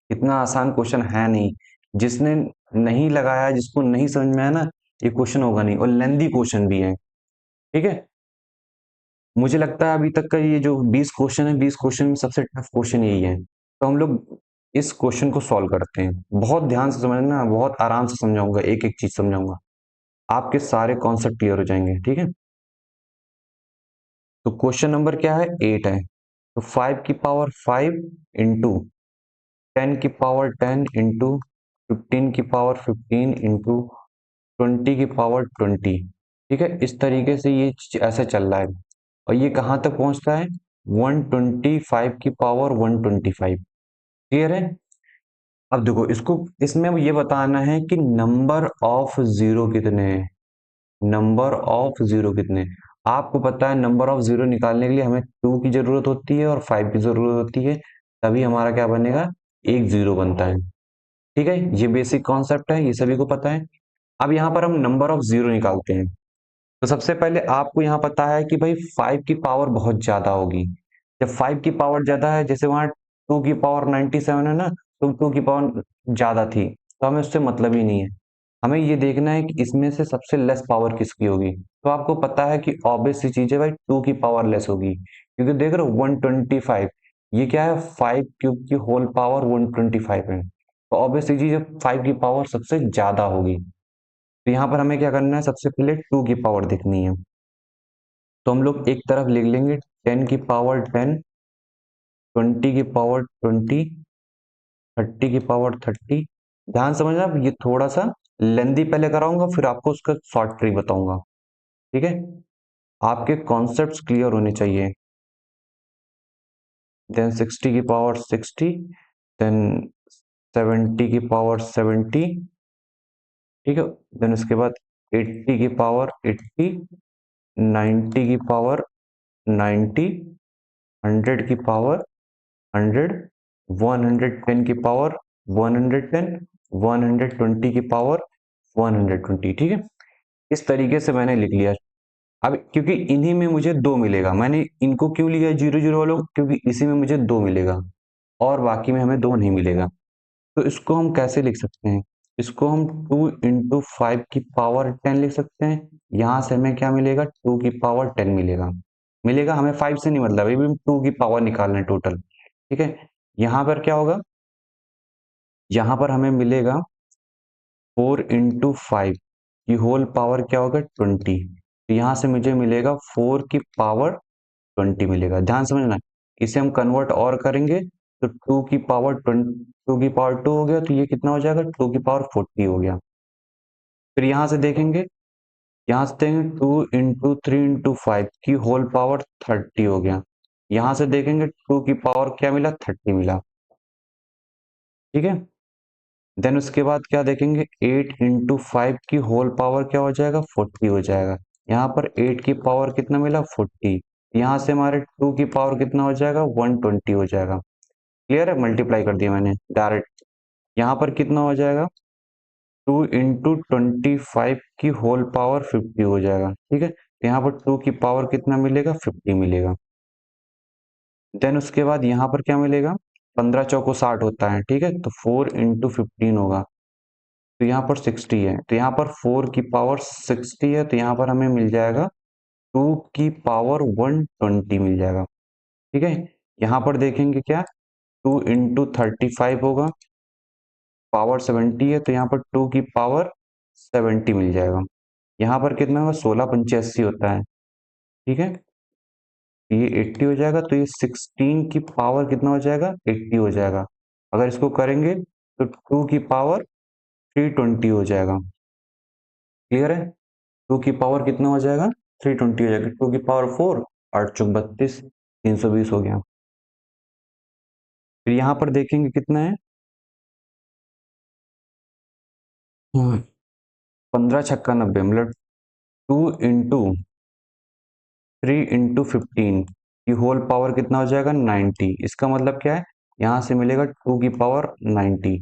इतना आसान क्वेश्चन है नहीं। जिसने नहीं लगाया, जिसको नहीं समझ में आया ना, ये क्वेश्चन होगा नहीं, और लेंदी क्वेश्चन भी है। ठीक है, मुझे लगता है अभी तक का ये जो 20 क्वेश्चन है, 20 क्वेश्चन में सबसे टफ क्वेश्चन यही है। तो हम लोग इस क्वेश्चन को सॉल्व करते हैं, बहुत ध्यान से समझना, बहुत आराम से समझाऊंगा, एक एक चीज समझाऊंगा, आपके सारे कॉन्सेप्ट क्लियर हो जाएंगे। ठीक है, तो क्वेश्चन नंबर क्या है, 8 है। तो 5 की पावर 5 इंटू 10 की पावर 10 इंटू 15 की पावर 15 इंटू 20 की पावर 20। ठीक है, इस तरीके से ये ऐसे चल रहा है और ये कहाँ तक पहुंचता है, 125 की पावर 125। क्लियर है, अब देखो इसको, इसमें ये बताना है कि नंबर ऑफ जीरो कितने हैं, नंबर ऑफ जीरो कितने। आपको पता है नंबर ऑफ जीरो निकालने के लिए हमें 2 की जरूरत होती है और 5 की जरूरत होती है, तभी हमारा क्या बनेगा, एक जीरो बनता है। ठीक है, ये बेसिक कॉन्सेप्ट है, ये सभी को पता है। अब यहाँ पर हम नंबर ऑफ जीरो निकालते हैं। तो सबसे पहले आपको यहाँ पता है कि भाई 5 की पावर बहुत ज्यादा होगी। जब 5 की पावर ज्यादा है, जैसे वहां 2 की पावर 97 है ना, तो 2 की पावर ज्यादा थी, तो हमें उससे मतलब ही नहीं है। हमें ये देखना है कि इसमें से सबसे लेस पावर किसकी होगी। तो आपको पता है कि ऑब्वियस सी चीज है भाई, 2 की पावर लेस होगी, क्योंकि देख रहे हो 125, ये क्या है, 5 क्यूब की होल पावर 125 है, तो ऑब्वियस सी चीज है 5 की पावर सबसे ज्यादा होगी। तो यहाँ पर हमें क्या करना है, सबसे पहले 2 की पावर देखनी है। तो हम लोग एक तरफ लिख लेंगे 10 की पावर 10, 20 की पावर 20, 30 की पावर 30। ध्यान समझना, ये थोड़ा सा लेंदी पहले कराऊंगा, फिर आपको उसका शॉर्ट ट्रिक बताऊंगा। ठीक है, आपके कॉन्सेप्ट्स क्लियर होने चाहिए। देन 60 की पावर 60, देन 70 की पावर 70। ठीक है, देन उसके बाद 80 की पावर 80, 90 की पावर 90, 100 की पावर 100, 110 की पावर 110, 120 की पावर 120। ठीक है, इस तरीके से मैंने लिख लिया। अब क्योंकि इन्हीं में मुझे दो मिलेगा, मैंने इनको क्यों लिया जीरो जीरो वालों, क्योंकि इसी में मुझे दो मिलेगा और बाकी में हमें दो नहीं मिलेगा। तो इसको हम कैसे लिख सकते हैं, इसको हम 2 इंटू 5 की पावर 10 लिख सकते हैं। यहां से हमें क्या मिलेगा, 2 की पावर 10 मिलेगा। मिलेगा, हमें 5 से नहीं मतलब, अभी 2 की पावर निकालना है टोटल। ठीक है, यहाँ पर क्या होगा, यहाँ पर हमें मिलेगा 4 इंटू 5 की होल पावर क्या होगा, 20। तो यहाँ से मुझे मिलेगा 4 की पावर 20 मिलेगा। ध्यान समझना, इसे हम कन्वर्ट और करेंगे तो 2 की पावर 20, 2 की पावर 2 हो गया, तो ये कितना हो जाएगा, 2 की पावर 40 हो गया। फिर यहाँ से देखेंगे, यहाँ से देखेंगे 2 इंटू 3 इंटू 5 की होल पावर 30 हो गया। यहाँ से देखेंगे 2 की पावर क्या मिला, 30 मिला। ठीक है, देन उसके बाद क्या देखेंगे, 8 इंटू 5 की होल पावर क्या हो जाएगा, 40 हो जाएगा। यहाँ पर 8 की पावर कितना मिला, 40। यहाँ से हमारे 2 की पावर कितना हो जाएगा, 120 हो जाएगा। क्लियर है, मल्टीप्लाई कर दिया मैंने डायरेक्ट। यहाँ पर कितना हो जाएगा, 2 इंटू 25 की होल पावर 50 हो जाएगा। ठीक है, तो यहाँ पर 2 की पावर कितना मिलेगा, 50 मिलेगा। देन उसके बाद यहाँ पर क्या मिलेगा, 15 चौको 60 होता है, ठीक है, तो 4 इंटू 15 होगा, तो यहाँ पर 60 है, तो यहाँ पर 4 की पावर 60 है, तो यहाँ पर हमें मिल जाएगा 2 की पावर 120 मिल जाएगा, ठीक है। यहाँ पर देखेंगे क्या, 2 इंटू 35 होगा, पावर 70 है, तो यहाँ पर 2 की पावर 70 मिल जाएगा। यहाँ पर कितना होगा, 16 पंचे 80 होता है, ठीक है, ये 80 हो जाएगा, तो ये 16 की पावर कितना हो जाएगा, 80 हो जाएगा। अगर इसको करेंगे तो 2 की पावर 320 हो जाएगा। क्लियर है, 2 की पावर कितना हो जाएगा, 320 हो जाएगा, 2 की पावर 4, 8 चौक 32, 320 हो गया। फिर यहाँ पर देखेंगे कितना है, 15 छक्का 90, मतलब 2 इंटू 3 इंटू 15 की होल पावर कितना हो जाएगा, 90। इसका मतलब क्या है, यहाँ से मिलेगा 2 की पावर 90।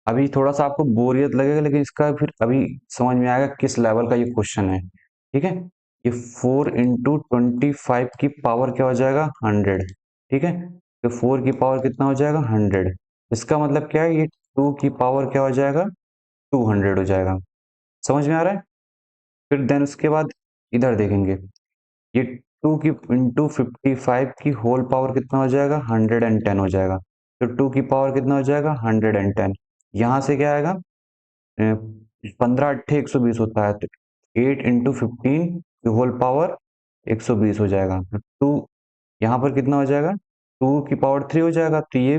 अभी थोड़ा सा आपको बोरियत लगेगा, लेकिन इसका फिर अभी समझ में आएगा किस लेवल का ये क्वेश्चन है, ठीक है। ये 4 इंटू 25 की पावर क्या हो जाएगा, 100, ठीक है, तो 4 की पावर कितना हो जाएगा, 100। इसका मतलब क्या है, ये 2 की पावर क्या हो जाएगा, 200 हो जाएगा। समझ में आ रहा है। फिर देन उसके बाद इधर देखेंगे, ये 2 की इंटू 55 की होल पावर कितना हो जाएगा, 110 हो जाएगा, तो 2 की पावर कितना हो जाएगा, 110। यहाँ से क्या आएगा, 15 अट्ठे 120 होता है, तो 8 इंटू 15 की होल पावर 120 हो जाएगा, तो 2 यहाँ पर कितना हो जाएगा, 2 की पावर 3 हो जाएगा, तो ये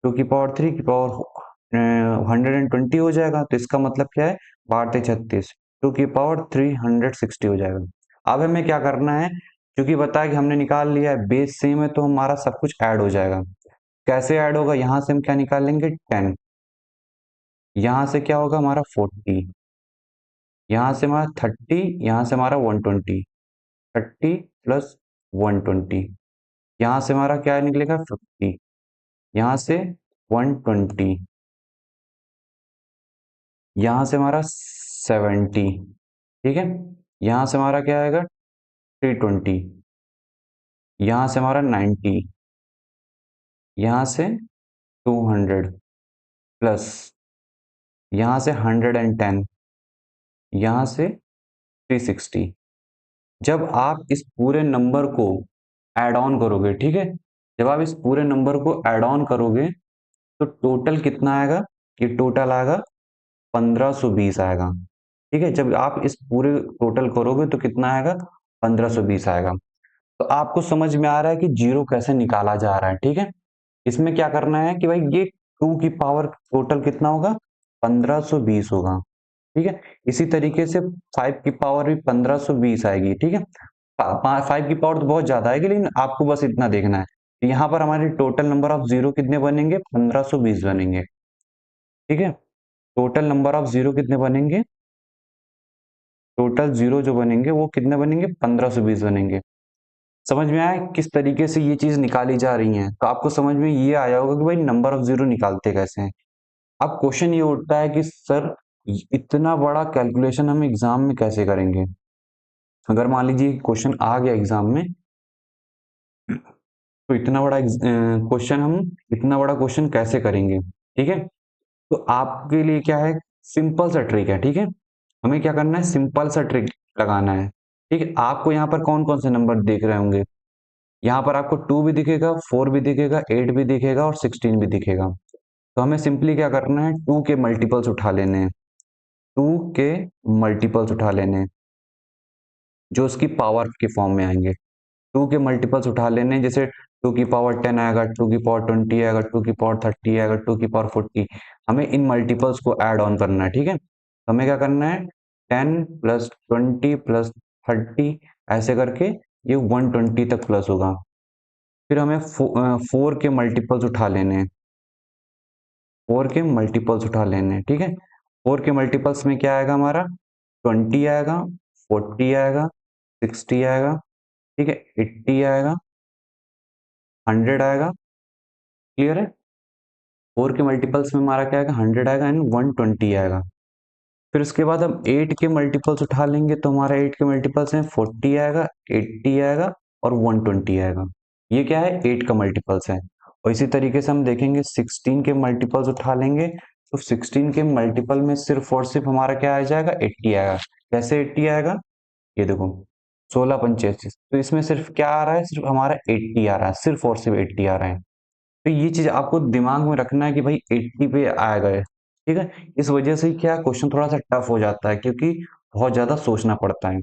2 की पावर 3 की पावर 120 हो जाएगा, तो इसका मतलब क्या है, 12 36, 2 की पावर 360 हो जाएगा। अब हमें क्या करना है, क्योंकि बताया कि हमने निकाल लिया है बेस सेम है, तो हमारा सब कुछ ऐड हो जाएगा। कैसे ऐड होगा, यहाँ से हम क्या निकाल लेंगे, 10, यहाँ से क्या होगा हमारा 40, यहाँ से हमारा 30, यहाँ से हमारा 120, 30 प्लस 120, यहाँ से हमारा क्या निकलेगा, 50, यहाँ से 120, यहाँ से हमारा 70, ठीक है, यहाँ से हमारा क्या आएगा, 320, यहाँ से हमारा 90, यहाँ से 200 प्लस यहाँ से 110, यहाँ से 360। जब आप इस पूरे नंबर को ऐड ऑन करोगे, ठीक है, जब आप इस पूरे नंबर को ऐड ऑन करोगे तो टोटल कितना आएगा, ये टोटल आएगा 1520 आएगा, ठीक है। जब आप इस पूरे टोटल करोगे तो कितना आएगा, 1520 आएगा। तो आपको समझ में आ रहा है कि जीरो कैसे निकाला जा रहा है, ठीक है। इसमें क्या करना है कि भाई ये 2 की पावर टोटल कितना होगा, 1520 होगा, ठीक है। इसी तरीके से 5 की पावर भी 1520 आएगी, ठीक है। 5 की पावर तो बहुत ज्यादा आएगी, लेकिन आपको बस इतना देखना है। यहाँ पर हमारे टोटल नंबर ऑफ जीरो कितने बनेंगे, 1520 बनेंगे, ठीक है। टोटल नंबर ऑफ जीरो कितने बनेंगे, टोटल जीरो जो बनेंगे वो कितने बनेंगे, 1520 बनेंगे। समझ में आया किस तरीके से ये चीज निकाली जा रही है, तो आपको समझ में ये आया होगा कि भाई नंबर ऑफ जीरो निकालते कैसे हैं। अब क्वेश्चन ये उठता है कि सर इतना बड़ा कैलकुलेशन हम एग्जाम में कैसे करेंगे। अगर मान लीजिए क्वेश्चन आ गया एग्जाम में, तो इतना बड़ा क्वेश्चन हम इतना बड़ा क्वेश्चन कैसे करेंगे, ठीक है। तो आपके लिए क्या है, सिंपल सा ट्रिक है, ठीक है। हमें क्या करना है, सिंपल सा ट्रिक लगाना है, ठीक है। आपको यहाँ पर कौन कौन से नंबर दिख रहे होंगे, यहाँ पर आपको 2 भी दिखेगा, 4 भी दिखेगा, 8 भी दिखेगा और 16 भी दिखेगा। तो हमें सिंपली क्या करना है, 2 के मल्टीपल्स उठा लेने हैं, 2 के मल्टीपल्स उठा लेने हैं जो उसकी पावर के फॉर्म में आएंगे। 2 के मल्टीपल्स उठा लेने हैं, जैसे 2 की पावर 10 आएगा, 2 की पावर 20 आएगा, 2 की पावर 30 आएगा, 2 की पावर 40। हमें इन मल्टीपल्स को ऐड ऑन करना है, ठीक है। तो हमें क्या करना है, 10 प्लस 20 प्लस 30 ऐसे करके ये 120 तक प्लस होगा। फिर हमें 4 के मल्टीपल्स उठा लेने हैं, 4 के मल्टीपल्स उठा लेने हैं, ठीक है। 4 के मल्टीपल्स में क्या आएगा हमारा, 20 आएगा, 40 आएगा, 60 आएगा, ठीक है, 80 आएगा, 100 आएगा। क्लियर है। 4 के मल्टीपल्स में हमारा क्या आएगा, 100 आएगा एंड 120 आएगा। फिर उसके बाद हम 8 के मल्टीपल्स उठा लेंगे, तो हमारा 8 के मल्टीपल्स में 40 आएगा, 80 आएगा और 120 आएगा। ये क्या है, 8 का मल्टीपल्स है। और इसी तरीके से हम देखेंगे 16 के मल्टीपल्स उठा लेंगे, तो 16 के मल्टीपल में सिर्फ और सिर्फ हमारा क्या आ जाएगा, 80 आएगा। कैसे 80 आएगा, ये देखो 16 पंचे, तो इसमें सिर्फ क्या आ रहा है, सिर्फ हमारा 80 आ रहा है, सिर्फ और सिर्फ 80 आ रहा है। तो ये चीज आपको दिमाग में रखना है कि भाई 80 पे आएगा, ठीक है। इस वजह से क्या क्वेश्चन थोड़ा सा टफ हो जाता है, क्योंकि बहुत ज्यादा सोचना पड़ता है।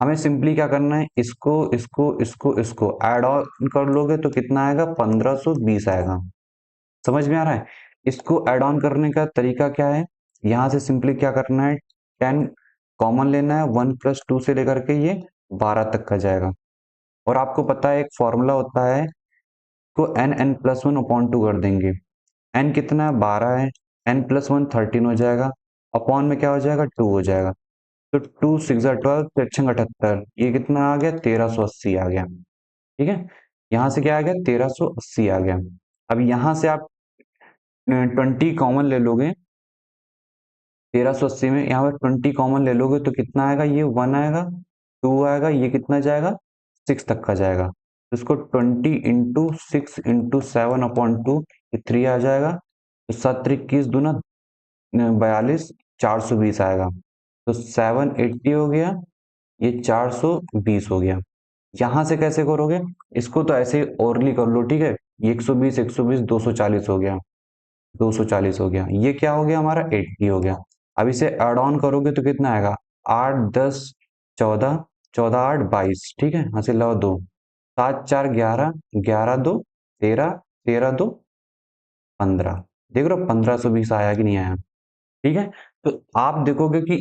हमें सिंपली क्या करना है, इसको इसको इसको इसको ऐड ऑन कर लोगे तो कितना आएगा, 1520 आएगा। समझ में आ रहा है। इसको ऐड ऑन करने का तरीका क्या है, यहां से सिंपली क्या करना है, 10 कॉमन लेना है, 1 + 2 से लेकर के ये 12 तक का जाएगा। और आपको पता है एक फॉर्मूला होता है, को n+1/2 कर देंगे। n कितना है, 12 है, n+1 13 हो जाएगा, अपॉन में क्या हो जाएगा, 2 हो जाएगा। तो 2 6 12, 6 78, ये कितना आ गया, 1380 आ गया। ठीक है, यहां से क्या आ गया, 1380 आ गया। अब यहां से आप 20 कॉमन ले लोगे, 1380 में यहाँ पर 20 कॉमन ले लोगे तो कितना आएगा, ये 1 आएगा, 2 आएगा, ये कितना जाएगा, 6 तक का जाएगा। तो इसको 20 × 6 × 7/2, ये 3 आ जाएगा। तो 7×3 = 42, 420 आएगा। तो 780 हो गया, ये 420 हो गया। यहां से कैसे करोगे, इसको तो ऐसे ही ओरली कर लो, ठीक है। ये 120 120 240 हो गया, 240 हो गया। ये क्या हो गया, हमारा 80 हो गया। अब इसे ऐड ऑन करोगे तो कितना आएगा, 8 10 14, 14 8 22, ठीक है, यहाँ से लो 2, 7 4 11, 11 2 13, 13 2 15। देख रहे हो 1520 आया कि नहीं आया, ठीक है। तो आप देखोगे कि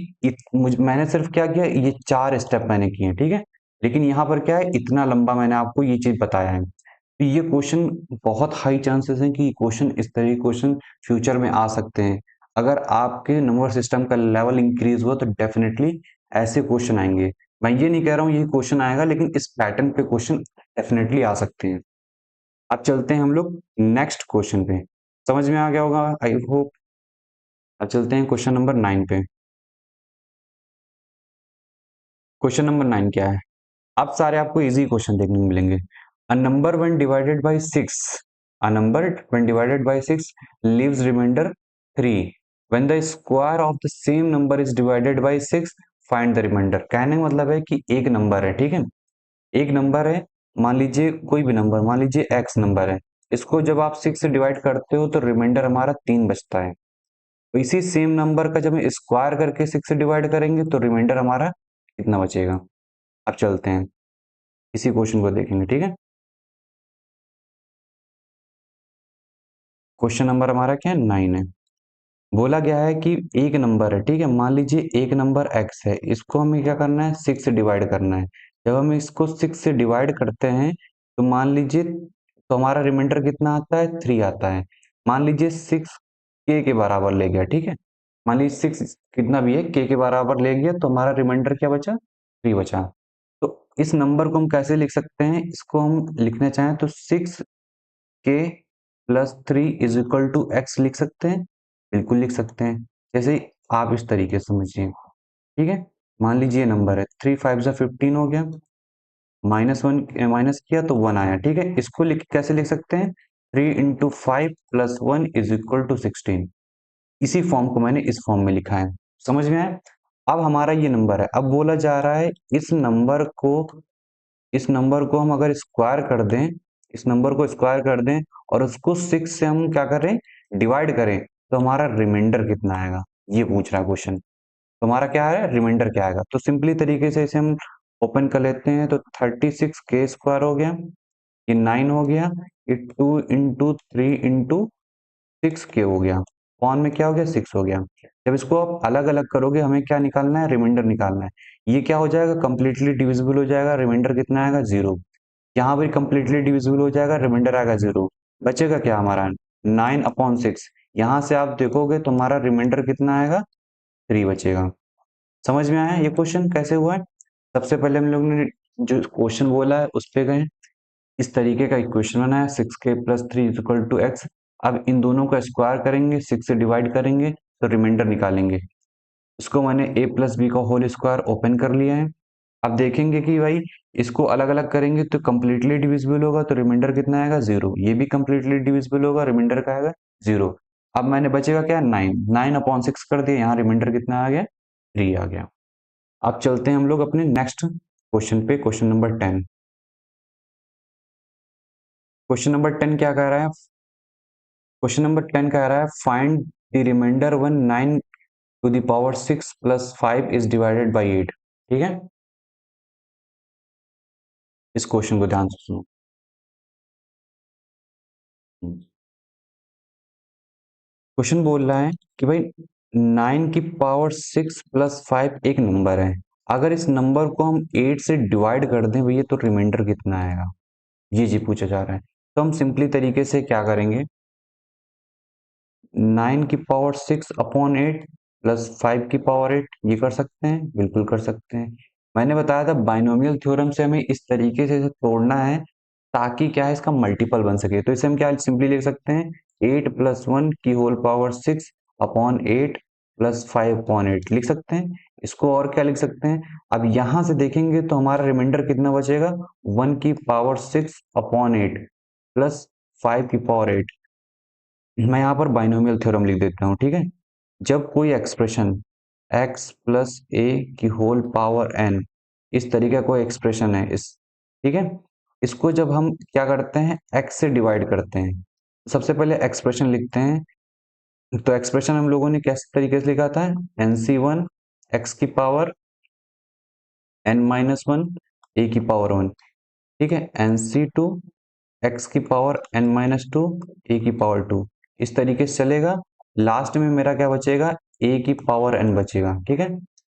मैंने सिर्फ क्या किया, ये 4 स्टेप मैंने किए, ठीक है। लेकिन यहाँ पर क्या है, इतना लंबा मैंने आपको ये चीज बताया है। तो ये क्वेश्चन बहुत हाई चांसेस हैं कि क्वेश्चन इस तरह के क्वेश्चन फ्यूचर में आ सकते हैं। अगर आपके नंबर सिस्टम का लेवल इंक्रीज हुआ तो डेफिनेटली ऐसे क्वेश्चन आएंगे। मैं ये नहीं कह रहा हूँ यही क्वेश्चन आएगा, लेकिन इस पैटर्न पे क्वेश्चन डेफिनेटली आ सकते हैं। अब चलते हैं हम लोग नेक्स्ट क्वेश्चन पे। समझ में आ गया होगा आई होप। अब चलते हैं क्वेश्चन नंबर 9 पे। क्वेश्चन नंबर 9 क्या है, अब सारे आपको इजी क्वेश्चन देखने को मिलेंगे। A number when divided by 6, a number when divided by 6 leaves remainder 3, when the square of the same number is divided by 6 find the remainder. कहने का मतलब है कि एक नंबर है, ठीक है, एक नंबर है, मान लीजिए कोई भी नंबर, मान लीजिए x नंबर है, इसको जब आप 6 से डिवाइड करते हो तो रिमाइंडर हमारा 3 बचता है। तो इसी सेम नंबर का जब हम स्क्वायर करके 6 से डिवाइड करेंगे तो रिमाइंडर हमारा कितना बचेगा। अब चलते हैं इसी क्वेश्चन को देखेंगे, ठीक है। क्वेश्चन नंबर हमारा क्या है, 9 है। बोला गया है कि एक नंबर है, ठीक है, मान लीजिए एक नंबर x है, इसको हमें क्या करना है, 6 से डिवाइड करना है। जब हम इसको 6 से डिवाइड करते हैं तो मान लीजिए, तो हमारा रिमाइंडर कितना आता है, 3 आता है। मान लीजिए 6 के बराबर ले गया, ठीक है, मान लीजिए 6 कितना भी है के बराबर ले गया तो हमारा रिमाइंडर क्या बचा, 3 बचा। तो इस नंबर को हम कैसे लिख सकते हैं, इसको हम लिखना चाहें तो 6k + 3 = x लिख सकते हैं, बिल्कुल लिख सकते हैं। जैसे आप इस तरीके से समझिए, ठीक है। मान लीजिए नंबर है 3 5 15 हो गया, -1 माइनस किया तो 1 आया, ठीक है। इसको कैसे लिख सकते हैं, 3 × 5 + 1 = 16। इसी फॉर्म को मैंने इस फॉर्म में लिखा है, समझ में आया। अब हमारा ये नंबर है, अब बोला जा रहा है इस नंबर को हम अगर स्क्वायर कर दें, इस नंबर को स्क्वायर कर दें और उसको 6 से हम क्या करें, डिवाइड करें, तो हमारा रिमाइंडर कितना आएगा, ये पूछ रहा है क्वेश्चन। तो हमारा क्या है, रिमाइंडर क्या आएगा। तो सिंपली तरीके से इसे हम ओपन कर लेते हैं, तो 36k² हो गया, ये 9 हो गया, ये 2 × 3 × 6k हो गया, कौन में क्या हो गया, 6 हो गया। जब इसको आप अलग अलग करोगे, हमें क्या निकालना है, रिमाइंडर निकालना है। ये क्या हो जाएगा, कंप्लीटली डिविजिबल हो जाएगा, रिमाइंडर कितना आएगा, 0। यहाँ पर कंप्लीटली डिविजिबल हो जाएगा, रिमाइंडर आएगा 0। बचेगा क्या हमारा, 9/6। यहाँ से आप देखोगे तो हमारा रिमाइंडर कितना आएगा, 3 बचेगा। समझ में आया ये क्वेश्चन कैसे हुआ है। सबसे पहले हम लोग ने जो क्वेश्चन बोला है उस पे गए, इस तरीके का इक्वेशन बनाया, 6k + 3 = x। अब इन दोनों का स्क्वायर करेंगे, 6 से डिवाइड करेंगे तो रिमाइंडर निकालेंगे। इसको मैंने a + b का होल स्क्वायर ओपन कर लिया है। अब देखेंगे कि भाई इसको अलग अलग करेंगे तो कंप्लीटली डिविजिबल होगा, तो रिमाइंडर कितना आएगा 0। ये भी कंप्लीटली डिविजिबल होगा, रिमाइंडर का आएगा 0। अब मैंने बचेगा क्या 9, 9/6 कर दिया, यहाँ रिमाइंडर कितना आ गया 3 आ गया। अब चलते हैं हम लोग अपने नेक्स्ट क्वेश्चन पे, क्वेश्चन नंबर 10। क्वेश्चन नंबर 10 क्या कह रहा है? क्वेश्चन नंबर 10 कह रहा है find the remainder when 9 to the power 6 plus 5 is divided by 8। ठीक है, इस क्वेश्चन को ध्यान से सुनो। क्वेश्चन बोल रहा है कि भाई 9 की पावर 6 प्लस 5 एक नंबर है, अगर इस नंबर को हम 8 से डिवाइड कर दें भैया तो रिमाइंडर कितना आएगा, ये जी पूछा जा रहा है। तो हम सिंपली तरीके से क्या करेंगे, 9 की पावर 6 अपॉन 8 प्लस 5 की पावर 8, ये कर सकते हैं, बिल्कुल कर सकते हैं। मैंने बताया था बाइनोमियल थ्योरम से हमें इस तरीके से इसे तोड़ना है ताकि क्या है इसका मल्टीपल बन सके। तो इसे हम क्या सिंपली लिख सकते हैं, 8 प्लस 1 की whole power 6 upon 8 plus 5 upon 8 लिख सकते हैं। इसको और क्या लिख सकते हैं, अब यहां से देखेंगे तो हमारा रिमाइंडर कितना बचेगा, 1 की पावर 6 अपॉन 8 प्लस 5 की पावर 8। मैं यहाँ पर बाइनोमियल थ्योरम लिख देता हूँ, ठीक है। जब कोई एक्सप्रेशन x प्लस ए की होल पावर n, इस तरीके का कोई एक्सप्रेशन है इस, ठीक है, इसको जब हम क्या करते हैं x से डिवाइड करते हैं, सबसे पहले एक्सप्रेशन लिखते हैं। तो एक्सप्रेशन हम लोगों ने किस तरीके से लिखा था, nc1 x की पावर n-1 a की पावर 1, ठीक है, nc2 x की पावर n-2 a की पावर 2, इस तरीके से चलेगा। लास्ट में मेरा क्या बचेगा, a की पावर n बचेगा, ठीक है।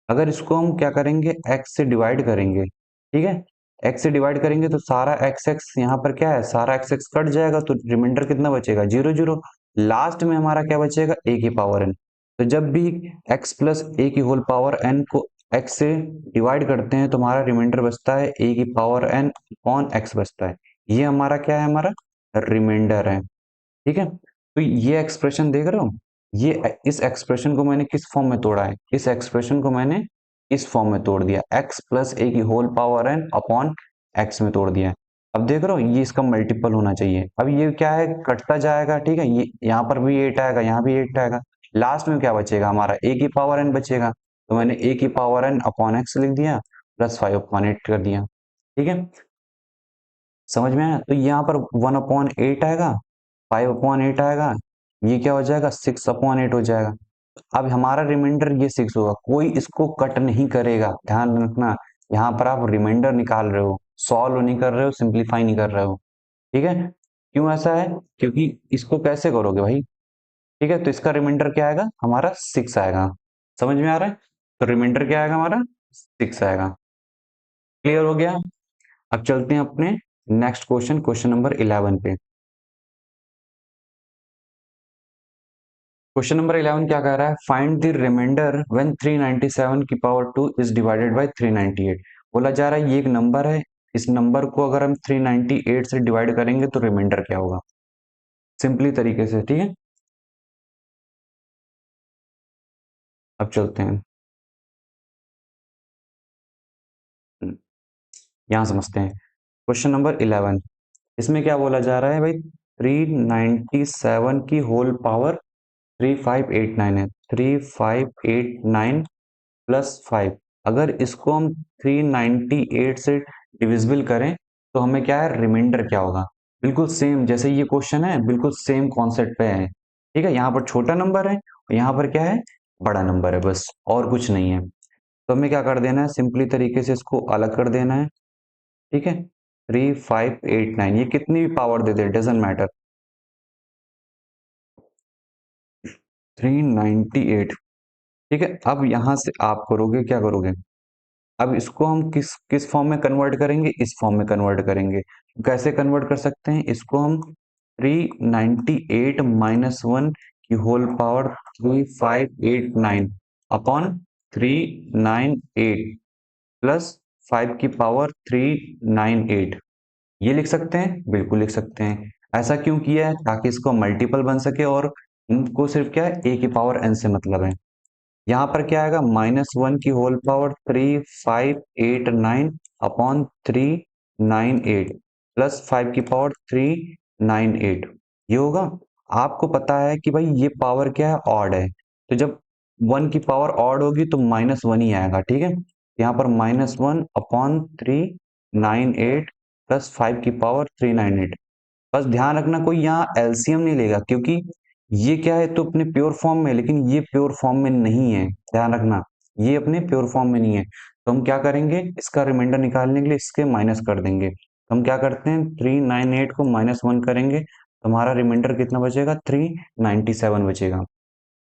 अगर इसको हम क्या करेंगे x से डिवाइड करेंगे, ठीक है, x से डिवाइड करेंगे तो सारा x x यहाँ पर क्या है, सारा x x कट जाएगा तो रिमाइंडर कितना बचेगा 0 0। लास्ट में हमारा क्या बचेगा a की पावर n। तो जब भी x प्लस a की होल पावर n को x से डिवाइड करते हैं तो हमारा रिमाइंडर बचता है a की पावर n अपॉन x बचता है। ये हमारा क्या है, हमारा रिमाइंडर है, ठीक है। तो ये एक्सप्रेशन देख रहे हो, ये इस एक्सप्रेशन को मैंने किस फॉर्म में तोड़ा है, इस एक्सप्रेशन को मैंने इस फॉर्म में तोड़ दिया, x प्लस ए की whole power n upon x में तोड़ दिया। अब देख रहे हो ये इसका मल्टीपल होना चाहिए। अब ये क्या है, कटता जाएगा, ठीक है, ये यहाँ पर भी 8 आएगा, यहाँ भी 8 आएगा, लास्ट में क्या बचेगा हमारा a की पावर n बचेगा। तो मैंने a की पावर n अपॉन x लिख दिया प्लस 5 अपॉन 8 कर दिया, ठीक है, समझ में आया। तो यहाँ पर 1/8 आएगा, 5/8 आएगा, ये क्या हो जाएगा 6/8 हो जाएगा। अब हमारा रिमाइंडर ये 6 होगा, कोई इसको कट नहीं करेगा, ध्यान रखना। यहाँ पर आप रिमाइंडर निकाल रहे हो, सॉल्व नहीं कर रहे हो, सिंप्लीफाई नहीं कर रहे हो, ठीक है। क्यों ऐसा है, क्योंकि इसको कैसे करोगे भाई, ठीक है, तो इसका रिमाइंडर क्या आएगा हमारा 6 आएगा। समझ में आ रहा है, तो रिमाइंडर क्या आएगा हमारा 6 आएगा। क्लियर हो गया। अब चलते हैं अपने नेक्स्ट क्वेश्चन, क्वेश्चन नंबर 11 पे। क्वेश्चन नंबर 11 क्या कह रहा है, फाइंड द रिमाइंडर व्हेन 397 की पावर 2 इज डिवाइडेड बाय 398। बोला जा रहा है ये एक नंबर है, इस नंबर को अगर हम 398 से डिवाइड करेंगे तो रिमाइंडर क्या होगा, सिंपली तरीके से, ठीक है। अब चलते हैं, यहाँ समझते हैं क्वेश्चन नंबर 11। इसमें क्या बोला जा रहा है भाई, 397 की होल पावर 3589 है, 3589 प्लस 5, अगर इसको हम 398 से डिविजिबल करें तो हमें क्या है, रिमाइंडर क्या होगा। बिल्कुल सेम जैसे ये क्वेश्चन है, बिल्कुल सेम कॉन्सेप्ट पे है, ठीक है। यहाँ पर छोटा नंबर है और यहाँ पर क्या है, बड़ा नंबर है, बस और कुछ नहीं है। तो हमें क्या कर देना है, सिंपली तरीके से इसको अलग कर देना है, ठीक है। 3589 ये कितनी भी power they they doesn't matter, 398, ठीक है। अब यहां से आप करोगे क्या करोगे, अब इसको हम किस किस फॉर्म में कन्वर्ट करेंगे, इस फॉर्म में कन्वर्ट करेंगे। कैसे कन्वर्ट कर सकते हैं इसको हम, 398 माइनस 1 की होल पावर 3589 अपॉन 398 प्लस 5 की पावर 398, ये लिख सकते हैं, बिल्कुल लिख सकते हैं। ऐसा क्यों किया है, ताकि इसको मल्टीपल बन सके और इनको सिर्फ क्या है a की पावर n से मतलब है, यहाँ पर क्या आएगा, -1 की होल पावर 3589 अपॉन 398 प्लस 5 की पावर 398, ये होगा। आपको पता है कि भाई ये पावर क्या है, ऑड है, तो जब 1 की पावर ऑड होगी तो -1 ही आएगा, ठीक है। यहाँ पर -1 अपॉन 398 प्लस 5 की पावर 398। बस ध्यान रखना कोई यहाँ एलसीएम नहीं लेगा, क्योंकि ये क्या है तो अपने प्योर फॉर्म में, लेकिन ये प्योर फॉर्म में नहीं है, ध्यान रखना, ये अपने प्योर फॉर्म में नहीं है। तो हम क्या करेंगे, इसका रिमाइंडर निकालने के लिए इसके माइनस कर देंगे। तो हम क्या करते हैं, 398 को -1 करेंगे तो हमारा रिमाइंडर कितना बचेगा, 397 बचेगा,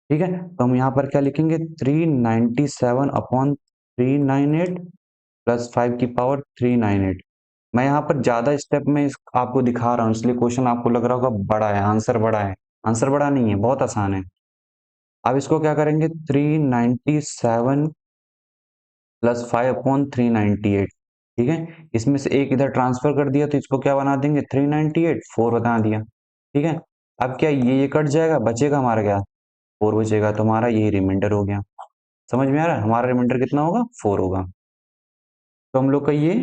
ठीक है। तो हम यहाँ पर क्या लिखेंगे, 397 अपॉन 398 प्लस 5 की पावर 398। मैं यहाँ पर ज्यादा स्टेप में आपको दिखा रहा हूँ, इसलिए क्वेश्चन आपको लग रहा होगा बड़ा है, आंसर बड़ा है। आंसर बड़ा नहीं है, बहुत आसान है। अब इसको क्या करेंगे, 397 प्लस 5 अपॉन 398, ठीक है। इसमें से एक इधर ट्रांसफर कर दिया तो इसको क्या बना देंगे, 398 4 बना दिया, ठीक है। अब क्या ये कट जाएगा, बचेगा हमारा क्या, 4 बचेगा, तो हमारा यही रिमाइंडर हो गया। समझ में आ रहा है, हमारा रिमाइंडर कितना होगा, 4 होगा। तो हम लोग का ये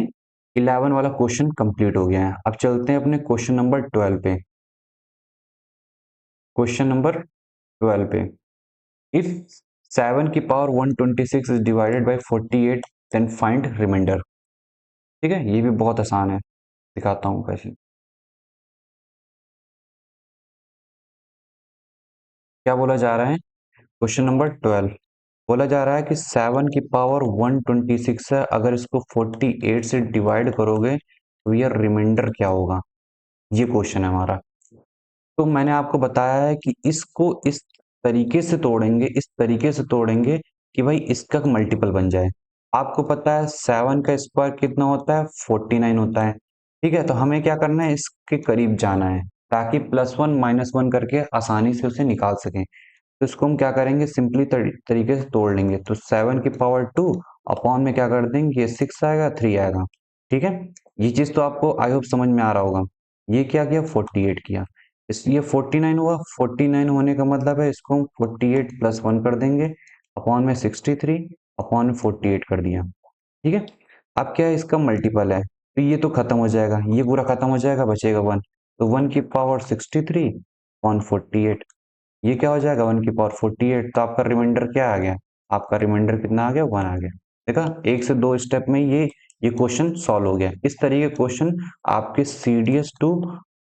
11 वाला क्वेश्चन कंप्लीट हो गया है। अब चलते हैं अपने क्वेश्चन नंबर 12 पे। क्वेश्चन नंबर 12 पे, इफ 7 की power 126 is divided by 48 then find remainder, ठीक है। ये भी बहुत आसान है, दिखाता हूँ कैसे। क्या बोला जा रहा है, क्वेश्चन नंबर 12 बोला जा रहा है कि 7 की पावर 126 है, अगर इसको 48 से डिवाइड करोगे तो यह रिमाइंडर क्या होगा, ये क्वेश्चन है हमारा। तो मैंने आपको बताया है कि इसको इस तरीके से तोड़ेंगे, इस तरीके से तोड़ेंगे कि भाई इसका मल्टीपल बन जाए। आपको पता है 7 का स्क्वायर कितना होता है, 49 होता है, ठीक है। तो हमें क्या करना है, इसके करीब जाना है ताकि +1 -1 करके आसानी से उसे निकाल सकें। तो इसको हम क्या करेंगे, सिंपली तरीके से तोड़ लेंगे। तो 7 की पावर 2 अपॉन में क्या कर देंगे, ये 6 आएगा, 3 आएगा, ठीक है। ये चीज तो आपको आई होप समझ में आ रहा होगा। ये क्या किया, 48 किया, इसलिए 49 हुआ। 49 होने का मतलब है इसको हम 48 प्लस 1 कर देंगे, अपॉन में 63 अपॉन में 48 कर दिया, ठीक है। अब क्या है, इसका मल्टीपल है तो ये तो खत्म हो जाएगा, ये पूरा खत्म हो जाएगा, बचेगा 1। तो 1 की पावर 63 अपॉन 48, ये क्या हो जाएगा, 1 की पावर 48। तो आपका रिमाइंडर क्या आ गया, आपका रिमाइंडर कितना आ गया, 1 आ गया। देखा, एक से दो स्टेप में ये क्वेश्चन सॉल्व हो गया। इस तरीके के क्वेश्चन आपके CDS टू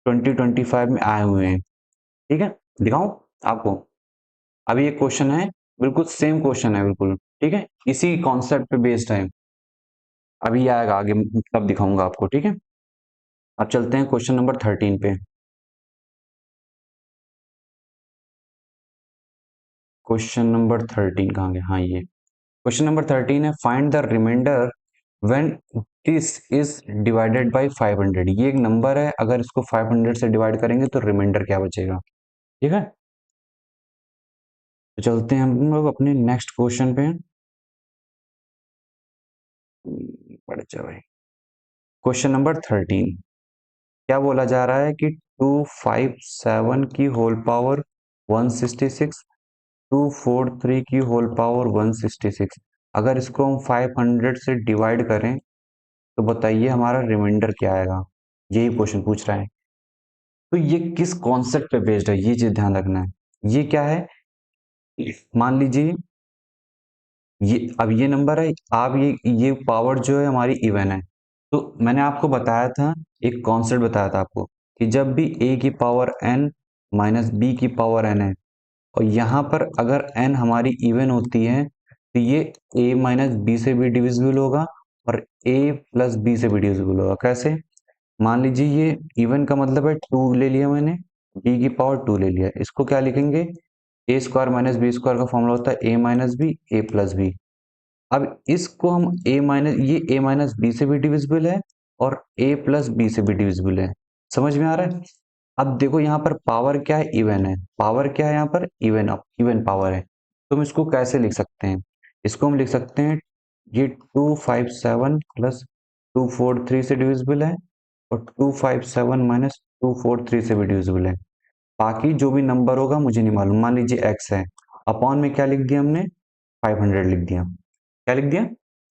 2025 में आए हुए हैं, ठीक है। दिखाऊं आपको, अभी एक क्वेश्चन है, बिल्कुल सेम क्वेश्चन है, बिल्कुल ठीक है, इसी कॉन्सेप्ट पे बेस्ड है। अभी आएगा आगे, तब दिखाऊंगा आपको, ठीक है। अब चलते हैं क्वेश्चन नंबर 13 पे। क्वेश्चन नंबर 13 कहाँ गया, हाँ ये क्वेश्चन नंबर 13 है, find the remainder when this is divided by 500। ये एक नंबर है, अगर इसको 500 से डिवाइड करेंगे तो रिमाइंडर क्या बचेगा, ठीक है। तो चलते हैं हम लोग अपने नेक्स्ट क्वेश्चन पे। पढ़ जाओ भाई। क्वेश्चन नंबर 13 क्या बोला जा रहा है कि 257 की होल पावर 166, 243 की होल पावर 166, अगर इसको हम 500 से डिवाइड करें तो बताइए हमारा रिमाइंडर क्या आएगा, यही क्वेश्चन पूछ रहा है। तो ये किस कॉन्सेप्ट पे बेस्ड है, ये चीज ध्यान रखना है। ये क्या है, मान लीजिए ये, अब ये नंबर है, आप ये पावर जो है हमारी इवन है। तो मैंने आपको बताया था, एक कॉन्सेप्ट बताया था आपको कि जब भी a की पावर n माइनस b की पावर n है, और यहाँ पर अगर n हमारी इवन होती है तो ये a माइनस बी से भी डिविजिबल होगा और a प्लस बी से भी डिविजिबल होगा। कैसे, मान लीजिए ये इवन का मतलब है 2 ले लिया मैंने, b की पावर 2 ले लिया, इसको क्या लिखेंगे, a square minus b square का फॉर्मूला होता है a minus B A plus b. अब इसको हम ये a माइनस बी से भी डिविजिबल है और a प्लस बी से भी डिविजिबल है। समझ में आ रहा है। अब देखो यहाँ पर पावर क्या है, इवन है, पावर क्या है यहाँ पर, इवन पावर है। तो हम इसको कैसे लिख सकते हैं, इसको हम लिख सकते हैं, ये 257 प्लस 243 से डिविजिबल है और 257 माइनस 243 से भी डिविजिबल है। बाकी जो भी नंबर होगा मुझे नहीं मालूम, मान लीजिए x है, अपॉन में क्या लिख दिया हमने, 500 लिख दिया। क्या लिख दिया?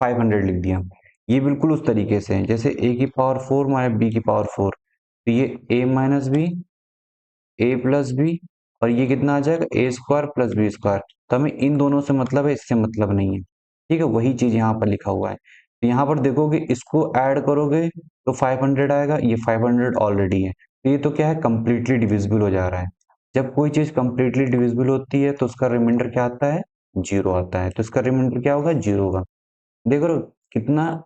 500 लिख दिया। ये बिल्कुल उस तरीके से है जैसे a की पावर 4 माइनस b की पावर 4, तो ये a minus B, A plus B, और ये कितना आ जाएगा A square plus B square. तो हमें इन दोनों से मतलब है, इससे मतलब नहीं है। ठीक है, वही चीज यहाँ पर लिखा हुआ है। तो यहाँ पर देखोगे इसको ऐड करोगे तो 500 आएगा, ये 500 ऑलरेडी है, तो ये तो क्या है, कंप्लीटली डिविजिबल हो जा रहा है। जब कोई चीज कंप्लीटली डिविजिबल होती है तो उसका रिमाइंडर क्या आता है? जीरो आता है। तो इसका रिमाइंडर क्या होगा? जीरो होगा। देख रहे हो कितना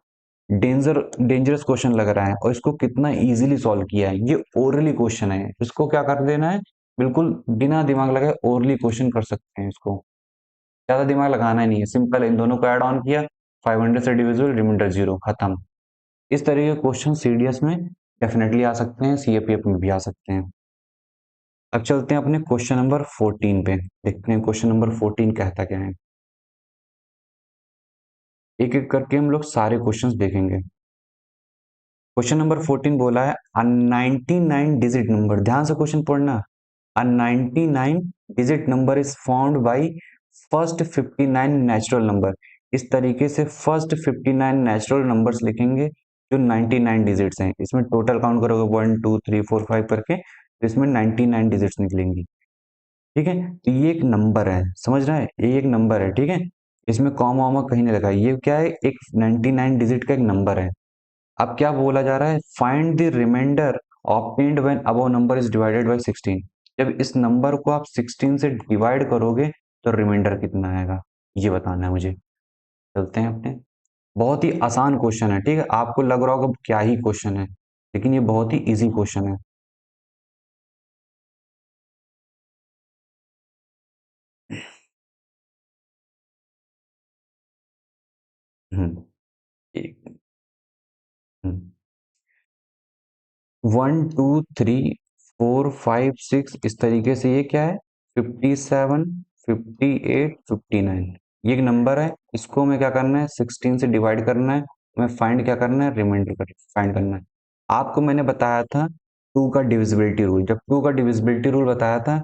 डेंजरस क्वेश्चन लग रहा है, और इसको कितना इजीली सॉल्व किया है। ये ओरली क्वेश्चन है, इसको क्या कर देना है, बिल्कुल बिना दिमाग लगाए ओरली क्वेश्चन कर सकते हैं इसको। ज्यादा दिमाग लगाना ही नहीं है, सिंपल है, इन दोनों को ऐड ऑन किया, 500 से डिविजिबल, रिमाइंडर जीरो, खत्म। इस तरह के क्वेश्चन सीडीएस में डेफिनेटली आ सकते हैं, सीएपीएफ में भी आ सकते हैं। अब चलते हैं अपने क्वेश्चन नंबर 14 पे, देखते हैं क्वेश्चन नंबर 14 कहता क्या है। एक एक करके हम लोग सारे क्वेश्चंस देखेंगे। क्वेश्चन नंबर 14 बोला है अ 99 डिजिट नंबर, ध्यान से क्वेश्चन पढ़ना। अ 99 digit number is found by first 59 natural number. इस तरीके से फर्स्ट 59 नेचुरल नंबर्स लिखेंगे जो 99 डिजिट्स हैं। इसमें टोटल काउंट करोगे 1 2 3 4 5 करके, तो इसमें 99 डिजिट्स निकलेंगी। ठीक है, तो ये एक नंबर है, समझ रहा है, ये एक नंबर है। ठीक है, इसमें कॉमा वामा कहीं नहीं लगा, ये क्या है, एक 99 डिजिट का एक नंबर है। अब क्या बोला जा रहा है, find the remainder obtained when above number is divided by 16। जब इस नंबर को आप 16 से डिवाइड करोगे तो रिमाइंडर कितना आएगा, ये बताना है मुझे। चलते हैं अपने, बहुत ही आसान क्वेश्चन है। ठीक है, आपको लग रहा होगा क्या ही क्वेश्चन है, लेकिन ये बहुत ही इजी क्वेश्चन है। हम्म, एक, 1 2 3 4 5 6, इस तरीके से ये क्या है, 57 58 59, ये एक नंबर है। इसको हमें क्या करना है, 16 से डिवाइड करना है, हमें फाइंड क्या करना है, रिमाइंडर फाइंड करना है। आपको मैंने बताया था टू का डिविजिबिलिटी रूल, जब टू का डिविजिबिलिटी रूल बताया था,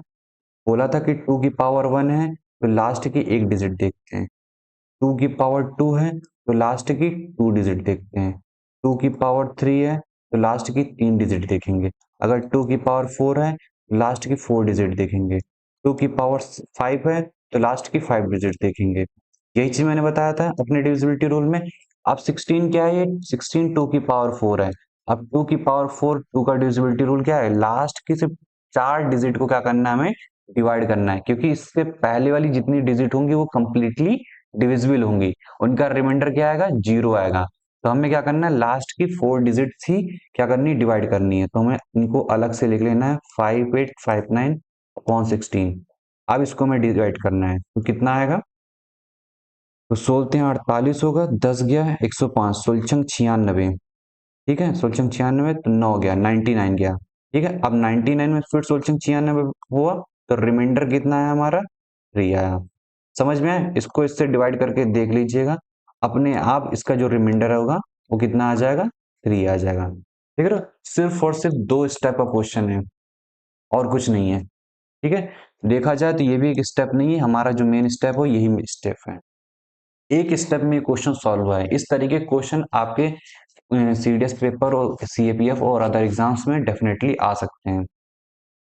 बोला था कि टू की पावर 1 है तो लास्ट की एक डिजिट देखते हैं, टू की पावर 2 है तो लास्ट की 2 डिजिट देखते हैं, टू की पावर 3 है तो लास्ट की 3 डिजिट देखेंगे, अगर टू की पावर 4 है तो लास्ट की 4 डिजिट देखेंगे, टू की पावर 5 है तो लास्ट की 5 डिजिट देखेंगे। यही चीज मैंने बताया था अपने डिविजिबिलिटी रूल में। अब 16 क्या है, ये 16 टू की पावर 4 है। अब टू की पावर 4, टू का डिविजिबिलिटी रूल क्या है, लास्ट की सिर्फ 4 डिजिट को क्या करना है, हमें डिवाइड करना है, क्योंकि इससे पहले वाली जितनी डिजिट होंगी वो कंप्लीटली डिविजिबल होंगी, उनका रिमाइंडर क्या आएगा, जीरो आएगा। तो हमें क्या करना है, लास्ट की 4 डिजिट्स ही क्या करनी है, डिवाइड करनी है। तो हमें इनको अलग से लिख लेना है, 5859 अपॉन 16। अब इसको हमें डिवाइड करना है, तो कितना आएगा, तो 16 48 होगा, 10 गया 105, सोलचंग 96। ठीक है, सोलचंग 96, तो 9 गया 99 गया। ठीक है, अब 99 में फिर सोलचंग 96 हुआ, तो रिमाइंडर कितना है हमारा, 3 आया। समझ में आया, इसको इससे डिवाइड करके देख लीजिएगा, अपने आप इसका जो रिमाइंडर होगा वो कितना आ जाएगा, 3 आ जाएगा। ठीक है, सिर्फ और सिर्फ दो स्टेप का क्वेश्चन है, और कुछ नहीं है। ठीक है, देखा जाए तो ये भी एक स्टेप नहीं है, हमारा जो मेन स्टेप हो यही स्टेप है। एक स्टेप में क्वेश्चन सॉल्व हुआ है। इस तरीके के क्वेश्चन आपके सीडीएस पेपर और सीएपीएफ और अदर एग्जाम्स में डेफिनेटली आ सकते हैं।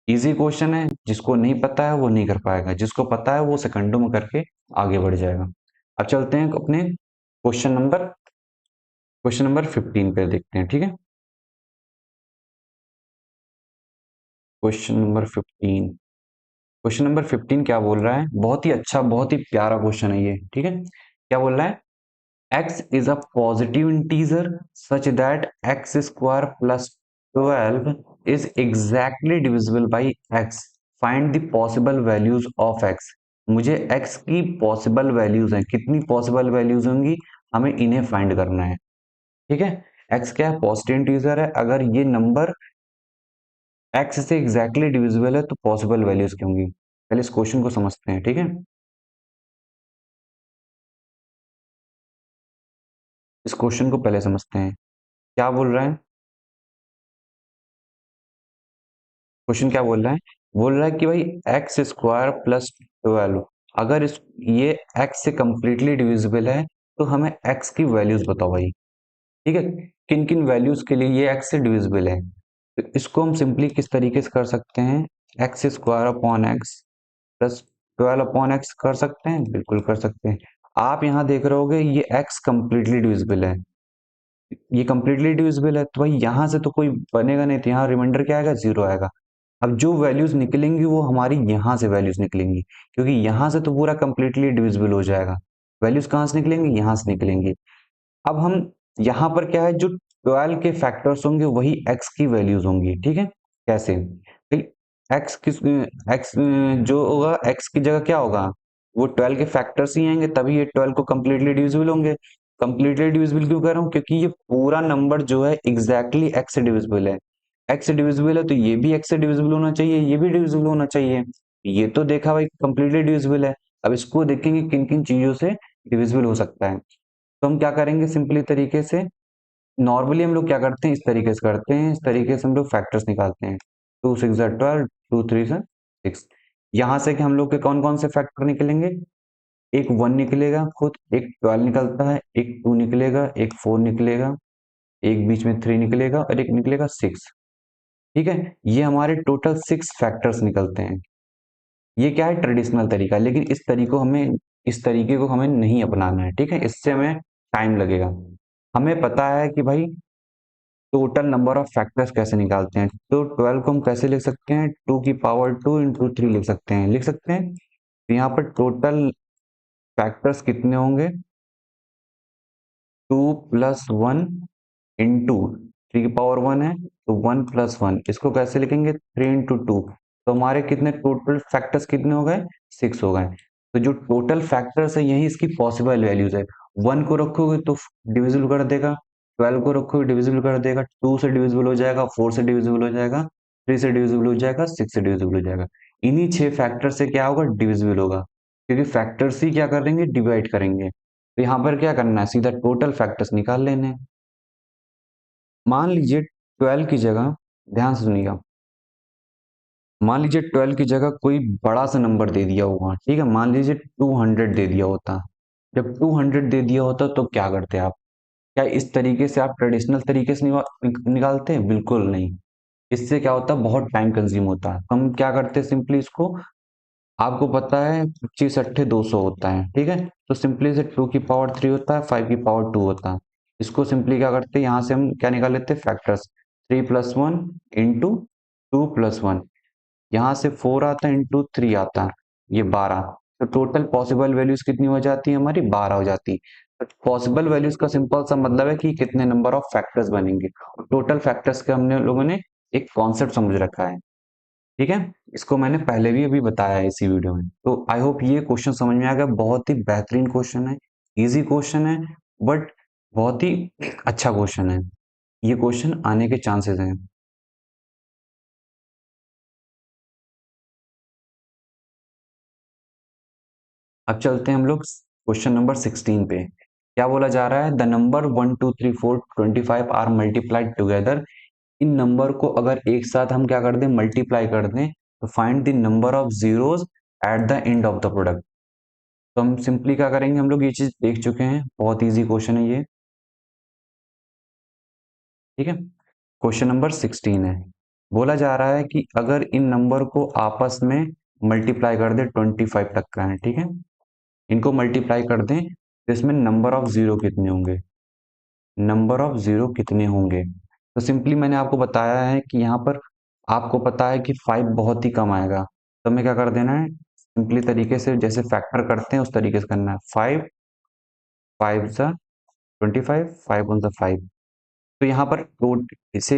इजी क्वेश्चन है, जिसको नहीं पता है वो नहीं कर पाएगा, जिसको पता है वो सेकंडों में करके आगे बढ़ जाएगा। अब चलते हैं अपने क्वेश्चन नंबर 15 पे देखते हैं। ठीक है, क्वेश्चन नंबर 15 क्या बोल रहा है, बहुत ही अच्छा बहुत ही प्यारा क्वेश्चन है ये। ठीक है, क्या बोल रहा है, x is a positive integer such that x square plus 12 is exactly divisible by x. Find the possible values of x. मुझे x की पॉसिबल वैल्यूज हैं, कितनी पॉसिबल वैल्यूज होंगी, हमें इन्हें फाइंड करना है। ठीक है, x क्या है, पॉजिटिव इंटीजर है, अगर ये नंबर x से एग्जैक्टली डिविजिबल है तो पॉसिबल वैल्यूज क्या होंगी। पहले इस क्वेश्चन को समझते हैं। ठीक है, इस क्वेश्चन को पहले समझते हैं, क्या बोल रहा है क्वेश्चन, क्या बोल रहा है, बोल रहा है कि भाई एक्स स्क्वायर प्लस 12 अगर इस ये x से कंप्लीटली डिविजिबल है तो हमें x की वैल्यूज बताओ भाई। ठीक है, किन किन वैल्यूज के लिए ये x से डिविजिबल है। तो इसको हम सिंपली किस तरीके से कर सकते हैं, x square upon x plus 12 upon x कर सकते हैं, बिल्कुल कर सकते हैं। आप यहाँ देख रहे होगे ये x कंप्लीटली डिविजिबल है, ये कंप्लीटली डिविजिबल है, तो भाई यहाँ से तो कोई बनेगा नहीं, तो यहाँ रिमाइंडर क्या आएगा, जीरो आएगा। अब जो वैल्यूज निकलेंगी वो हमारी यहाँ से वैल्यूज निकलेंगी, क्योंकि यहाँ से तो पूरा कंप्लीटली डिविजिबल हो जाएगा। वैल्यूज कहाँ से निकलेंगी, यहाँ से निकलेंगी। अब हम यहाँ पर क्या है, जो 12 के फैक्टर्स होंगे वही x की वैल्यूज होंगी। ठीक है, कैसे, x किस x जो होगा x की जगह क्या होगा, वो 12 के फैक्टर्स ही आएंगे, तभी ये 12 को कंप्लीटली डिविजिबल होंगे। कंप्लीटली डिविजिबल क्यों कर रहा हूँ, क्योंकि ये पूरा नंबर जो है एग्जैक्टली x से डिविजिबल है। x से डिविजिबल है तो ये भी x से डिविजिबल होना चाहिए, ये भी डिविजिबल होना चाहिए। ये तो देखा भाई कंप्लीटली डिविजिबल है। अब इसको देखेंगे किन किन चीजों से डिविजिबल हो सकता है। तो हम क्या करेंगे, सिंपली तरीके से नॉर्मली हम लोग क्या करते हैं, इस तरीके से करते हैं, इस तरीके से हम लोग फैक्टर्स निकालते हैं। 2 6 12, 2 3 6। यहाँ से कि हम लोग के कौन कौन से फैक्टर निकलेंगे, एक 1 निकलेगा खुद, एक 12 निकलता है, एक 2 निकलेगा, एक 4 निकलेगा, एक बीच में 3 निकलेगा और एक निकलेगा 6। ठीक है, ये हमारे टोटल 6 फैक्टर्स निकलते हैं। ये क्या है, ट्रेडिशनल तरीका, लेकिन इस तरीके को हमें नहीं अपनाना है। ठीक है, इससे हमें टाइम लगेगा। हमें पता है कि भाई टोटल नंबर ऑफ फैक्टर्स कैसे निकालते हैं, तो 12 को हम कैसे लिख सकते हैं, 2 की पावर 2 इंटू 3 लिख सकते हैं, तो यहाँ पर टोटल फैक्टर्स कितने होंगे, 2 प्लस 1 इंटू 3 की पावर 1 है तो 1 प्लस 1, इसको कैसे लिखेंगे, 3 इंटू 2। तो हमारे कितने टोटल फैक्टर्स कितने हो गए, 6 हो गए। तो जो टोटल फैक्टर्स है यही इसकी पॉसिबल वैल्यूज है। 1 को रखोगे तो डिविजिबल कर देगा, 12 को रखोगे डिविजिबल कर देगा, 2 से डिविजिबल हो जाएगा, 4 से डिविजिबल हो जाएगा, 3 से डिविजिबल हो जाएगा, 6 से डिविजिबल हो जाएगा। इन्हीं 6 फैक्टर से क्या होगा, डिविजिबल होगा, क्योंकि फैक्टर्स ही क्या करेंगे, डिवाइड करेंगे। तो यहाँ पर क्या करना है, सीधा टोटल फैक्टर्स निकाल लेने हैं। मान लीजिए 12 की जगह, ध्यान से सुनिएगा, मान लीजिए 12 की जगह कोई बड़ा सा नंबर दे दिया होगा। ठीक है, मान लीजिए 200 दे दिया होता। जब 200 दे दिया होता तो क्या करते आप, क्या इस तरीके से आप ट्रेडिशनल तरीके से निकालते हैं, बिल्कुल नहीं। इससे क्या होता है, बहुत टाइम कंज्यूम होता है। हम क्या करते हैं, सिंपली इसको, आपको पता है 25 अट्ठे 200 होता है। ठीक है, तो सिंपली से 2 की पावर 3 होता है, 5 की पावर 2 होता है। इसको सिंपली क्या करते हैं, यहाँ से हम क्या निकाल लेते हैं, फैक्टर्स, 3 प्लस 1 इंटू 2 प्लस 1, यहाँ से 4 आता है इंटू 3 आता है, ये 12। तो टोटल पॉसिबल वैल्यूज कितनी हो जाती है, हमारी 12 हो जाती है। तो पॉसिबल वैल्यूज का सिंपल सा मतलब है कि कितने नंबर ऑफ फैक्टर्स बनेंगे। टोटल फैक्टर्स का हमने लोगों ने एक कॉन्सेप्ट समझ रखा है। ठीक है, इसको मैंने पहले भी अभी बताया है इसी वीडियो में। तो आई होप ये क्वेश्चन समझ में आ गया। बहुत ही बेहतरीन क्वेश्चन है, इजी क्वेश्चन है, बट बहुत ही अच्छा क्वेश्चन है। ये क्वेश्चन आने के चांसेस हैं। अब चलते हैं हम लोग क्वेश्चन नंबर 16 पे। क्या बोला जा रहा है, the number 1 2 3 4 25 are multiplied together. इन नंबर को अगर एक साथ हम क्या कर दें, मल्टीप्लाई कर दें, तो find the number of zeros at the end of the product. तो हम सिंपली क्या करेंगे, हम लोग ये चीज देख चुके हैं, बहुत इजी क्वेश्चन है ये। ठीक है, क्वेश्चन नंबर 16 है। बोला जा रहा है कि अगर इन नंबर को आपस में मल्टीप्लाई कर दे, 25 तक का है। ठीक है, इनको मल्टीप्लाई कर दें तो इसमें नंबर ऑफ जीरो कितने होंगे, नंबर ऑफ जीरो कितने होंगे। तो सिंपली मैंने आपको बताया है कि यहाँ पर आपको पता है कि 5 बहुत ही कम आएगा, तो हमें क्या कर देना है, सिंपली तरीके से जैसे फैक्टर करते हैं उस तरीके से करना है। 5 5 सा 25, 5 वन सा 5। तो यहाँ पर इसे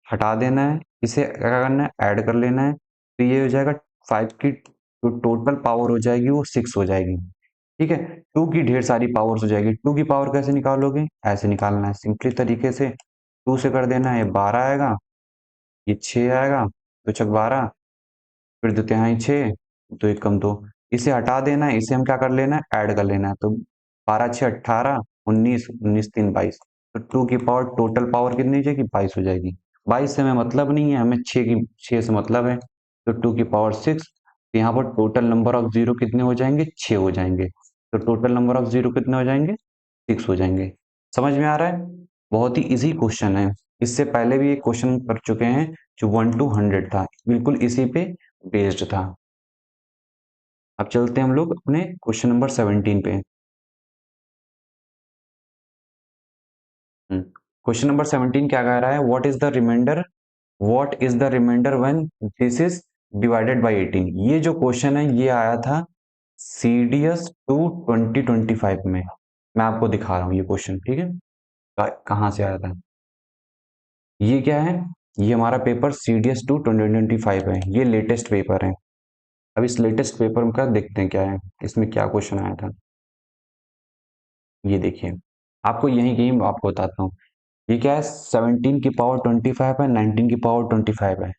हटा देना है, इसे क्या करना है, ऐड कर लेना है, तो ये हो जाएगा 5 की जो टोटल पावर हो जाएगी वो 6 हो जाएगी। ठीक है, 2 की ढेर सारी पावर्स हो जाएगी। 2 की पावर कैसे निकालोगे, ऐसे निकालना है, सिंपली तरीके से 2 से कर देना है, ये 12 आएगा, ये 6 आएगा, तो चक 12, फिर दो तिहाई 6, दो एकम 2। इसे हटा देना है, इसे हम क्या कर लेना है, ऐड कर लेना है, तो 12 6 18, 19 19 3 22। तो 2 की पावर टोटल पावर कितनी हो जाएगी, 22 हो जाएगी। 22 से हमें मतलब नहीं है, हमें 6 से मतलब है। तो 2 की पावर 6, तो यहाँ पर टोटल नंबर ऑफ जीरो कितने हो जाएंगे, 6 हो जाएंगे। तो टोटल नंबर ऑफ जीरो कितने हो जाएंगे, 6 हो जाएंगे। समझ में आ रहा है? बहुत ही इजी क्वेश्चन है। इससे पहले भी एक क्वेश्चन कर चुके हैं जो 1 to 100 था, बिल्कुल इसी पे बेस्ड था। अब चलते हैं हम लोग अपने क्वेश्चन नंबर 17 पे। क्वेश्चन नंबर 17 क्या कह रहा है, what is the remainder when this is divided by 18। ये जो क्वेश्चन है ये आया था सीडीएस टू 2025 में। मैं आपको दिखा रहा हूँ ये क्वेश्चन, ठीक है, कहाँ से आया था। ये क्या है, ये हमारा पेपर सीडीएस टू 2025 है, ये लेटेस्ट पेपर है। अब इस लेटेस्ट पेपर का देखते हैं क्या है, इसमें क्या क्वेश्चन आया था। ये देखिए, आपको यही कहीं आपको बताता हूँ। ये क्या है, 17 की पावर 25 है, 19 की पावर 25 है।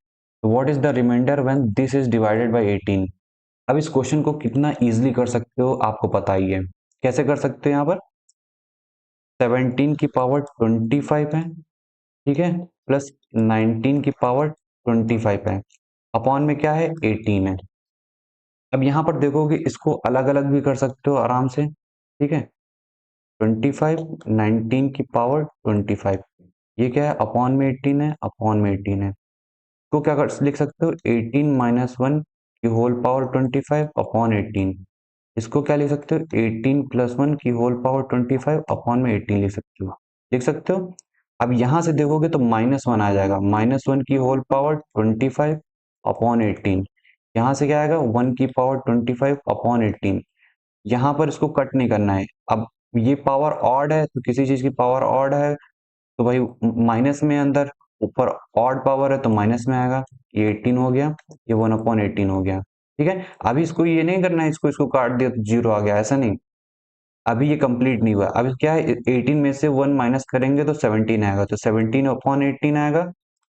तो what is the remainder when this is divided by 18। अब इस क्वेश्चन को कितना इजीली कर सकते हो आपको पता ही है। कैसे कर सकते हैं, यहाँ पर 17 की पावर 25 है, ठीक है, प्लस 19 की पावर 25 है, अपॉन में क्या है 18 है। अब यहाँ पर देखोगे इसको अलग अलग भी कर सकते हो आराम से, ठीक है। 25 19 की पावर 25, ये क्या है अपॉन में 18 है, अपॉन में 18 है। तो क्या कर लिख सकते हो 18 माइनस 1 की होल पावर 25 अपॉन 18। इसको क्या लिख सकते हो 18 प्लस 1 की होल पावर 25 अपॉन में 18 लिख सकते हो। अब यहां से देखोगे तो -1 आ जाएगा, -1 की होल पावर 25 अपॉन 18। यहाँ से क्या आएगा 1 की पावर 25 अपॉन 18। यहाँ पर इसको कट नहीं करना है। अब ये पावर ऑड है तो किसी चीज की पावर ऑड है तो भाई माइनस में अंदर, ऊपर ऑड पावर है तो माइनस में आएगा। ये 18 हो गया, ये 1/18 हो गया, ठीक है। अभी इसको ये नहीं करना है, इसको इसको काट दिया तो जीरो आ गया, ऐसा नहीं। अभी ये कंप्लीट नहीं हुआ। अब क्या है 18 में से 1 माइनस करेंगे तो 17 आएगा, तो 17/18 आएगा,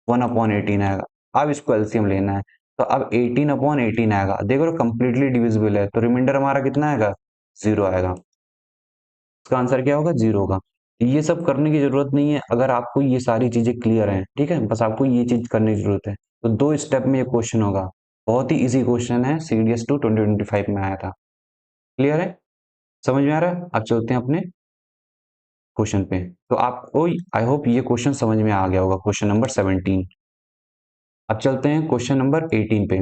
1/18 आएगा। अब इसको एलसीएम लेना है, तो अब 18/18 आएगा। देखो कंप्लीटली डिविजिबल है, तो रिमाइंडर हमारा कितना आएगा, 0 आएगा। इसका आंसर क्या होगा, 0 होगा। ये सब करने की जरूरत नहीं है अगर आपको ये सारी चीजें क्लियर हैं, ठीक है, बस आपको ये चीज करने की जरूरत है। तो 2 स्टेप में ये क्वेश्चन होगा। बहुत ही इजी क्वेश्चन है, सीडीएस टू 2025 में आया था। क्लियर है, समझ में आ रहा है। अब चलते हैं अपने क्वेश्चन पे। तो आपको आई होप ये क्वेश्चन समझ में आ गया होगा, क्वेश्चन नंबर 17। अब चलते हैं क्वेश्चन नंबर 18 पे।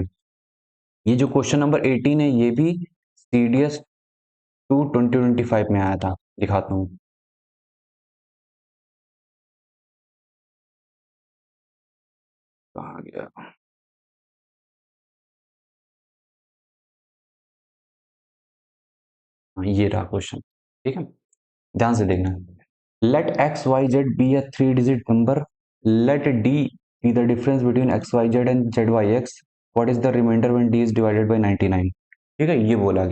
ये जो क्वेश्चन नंबर 18 है ये भी सीडीएस टू 2025 में आया था, दिखाता हूँ। कहाँ गया, हाँ, ये रहा क्वेश्चन, ठीक है, ध्यान से देखना। Let x y z be a 3 digit number, let d be the difference between x y z and z y x, what is the remainder when d is divided by 99। ठीक है, ये बोला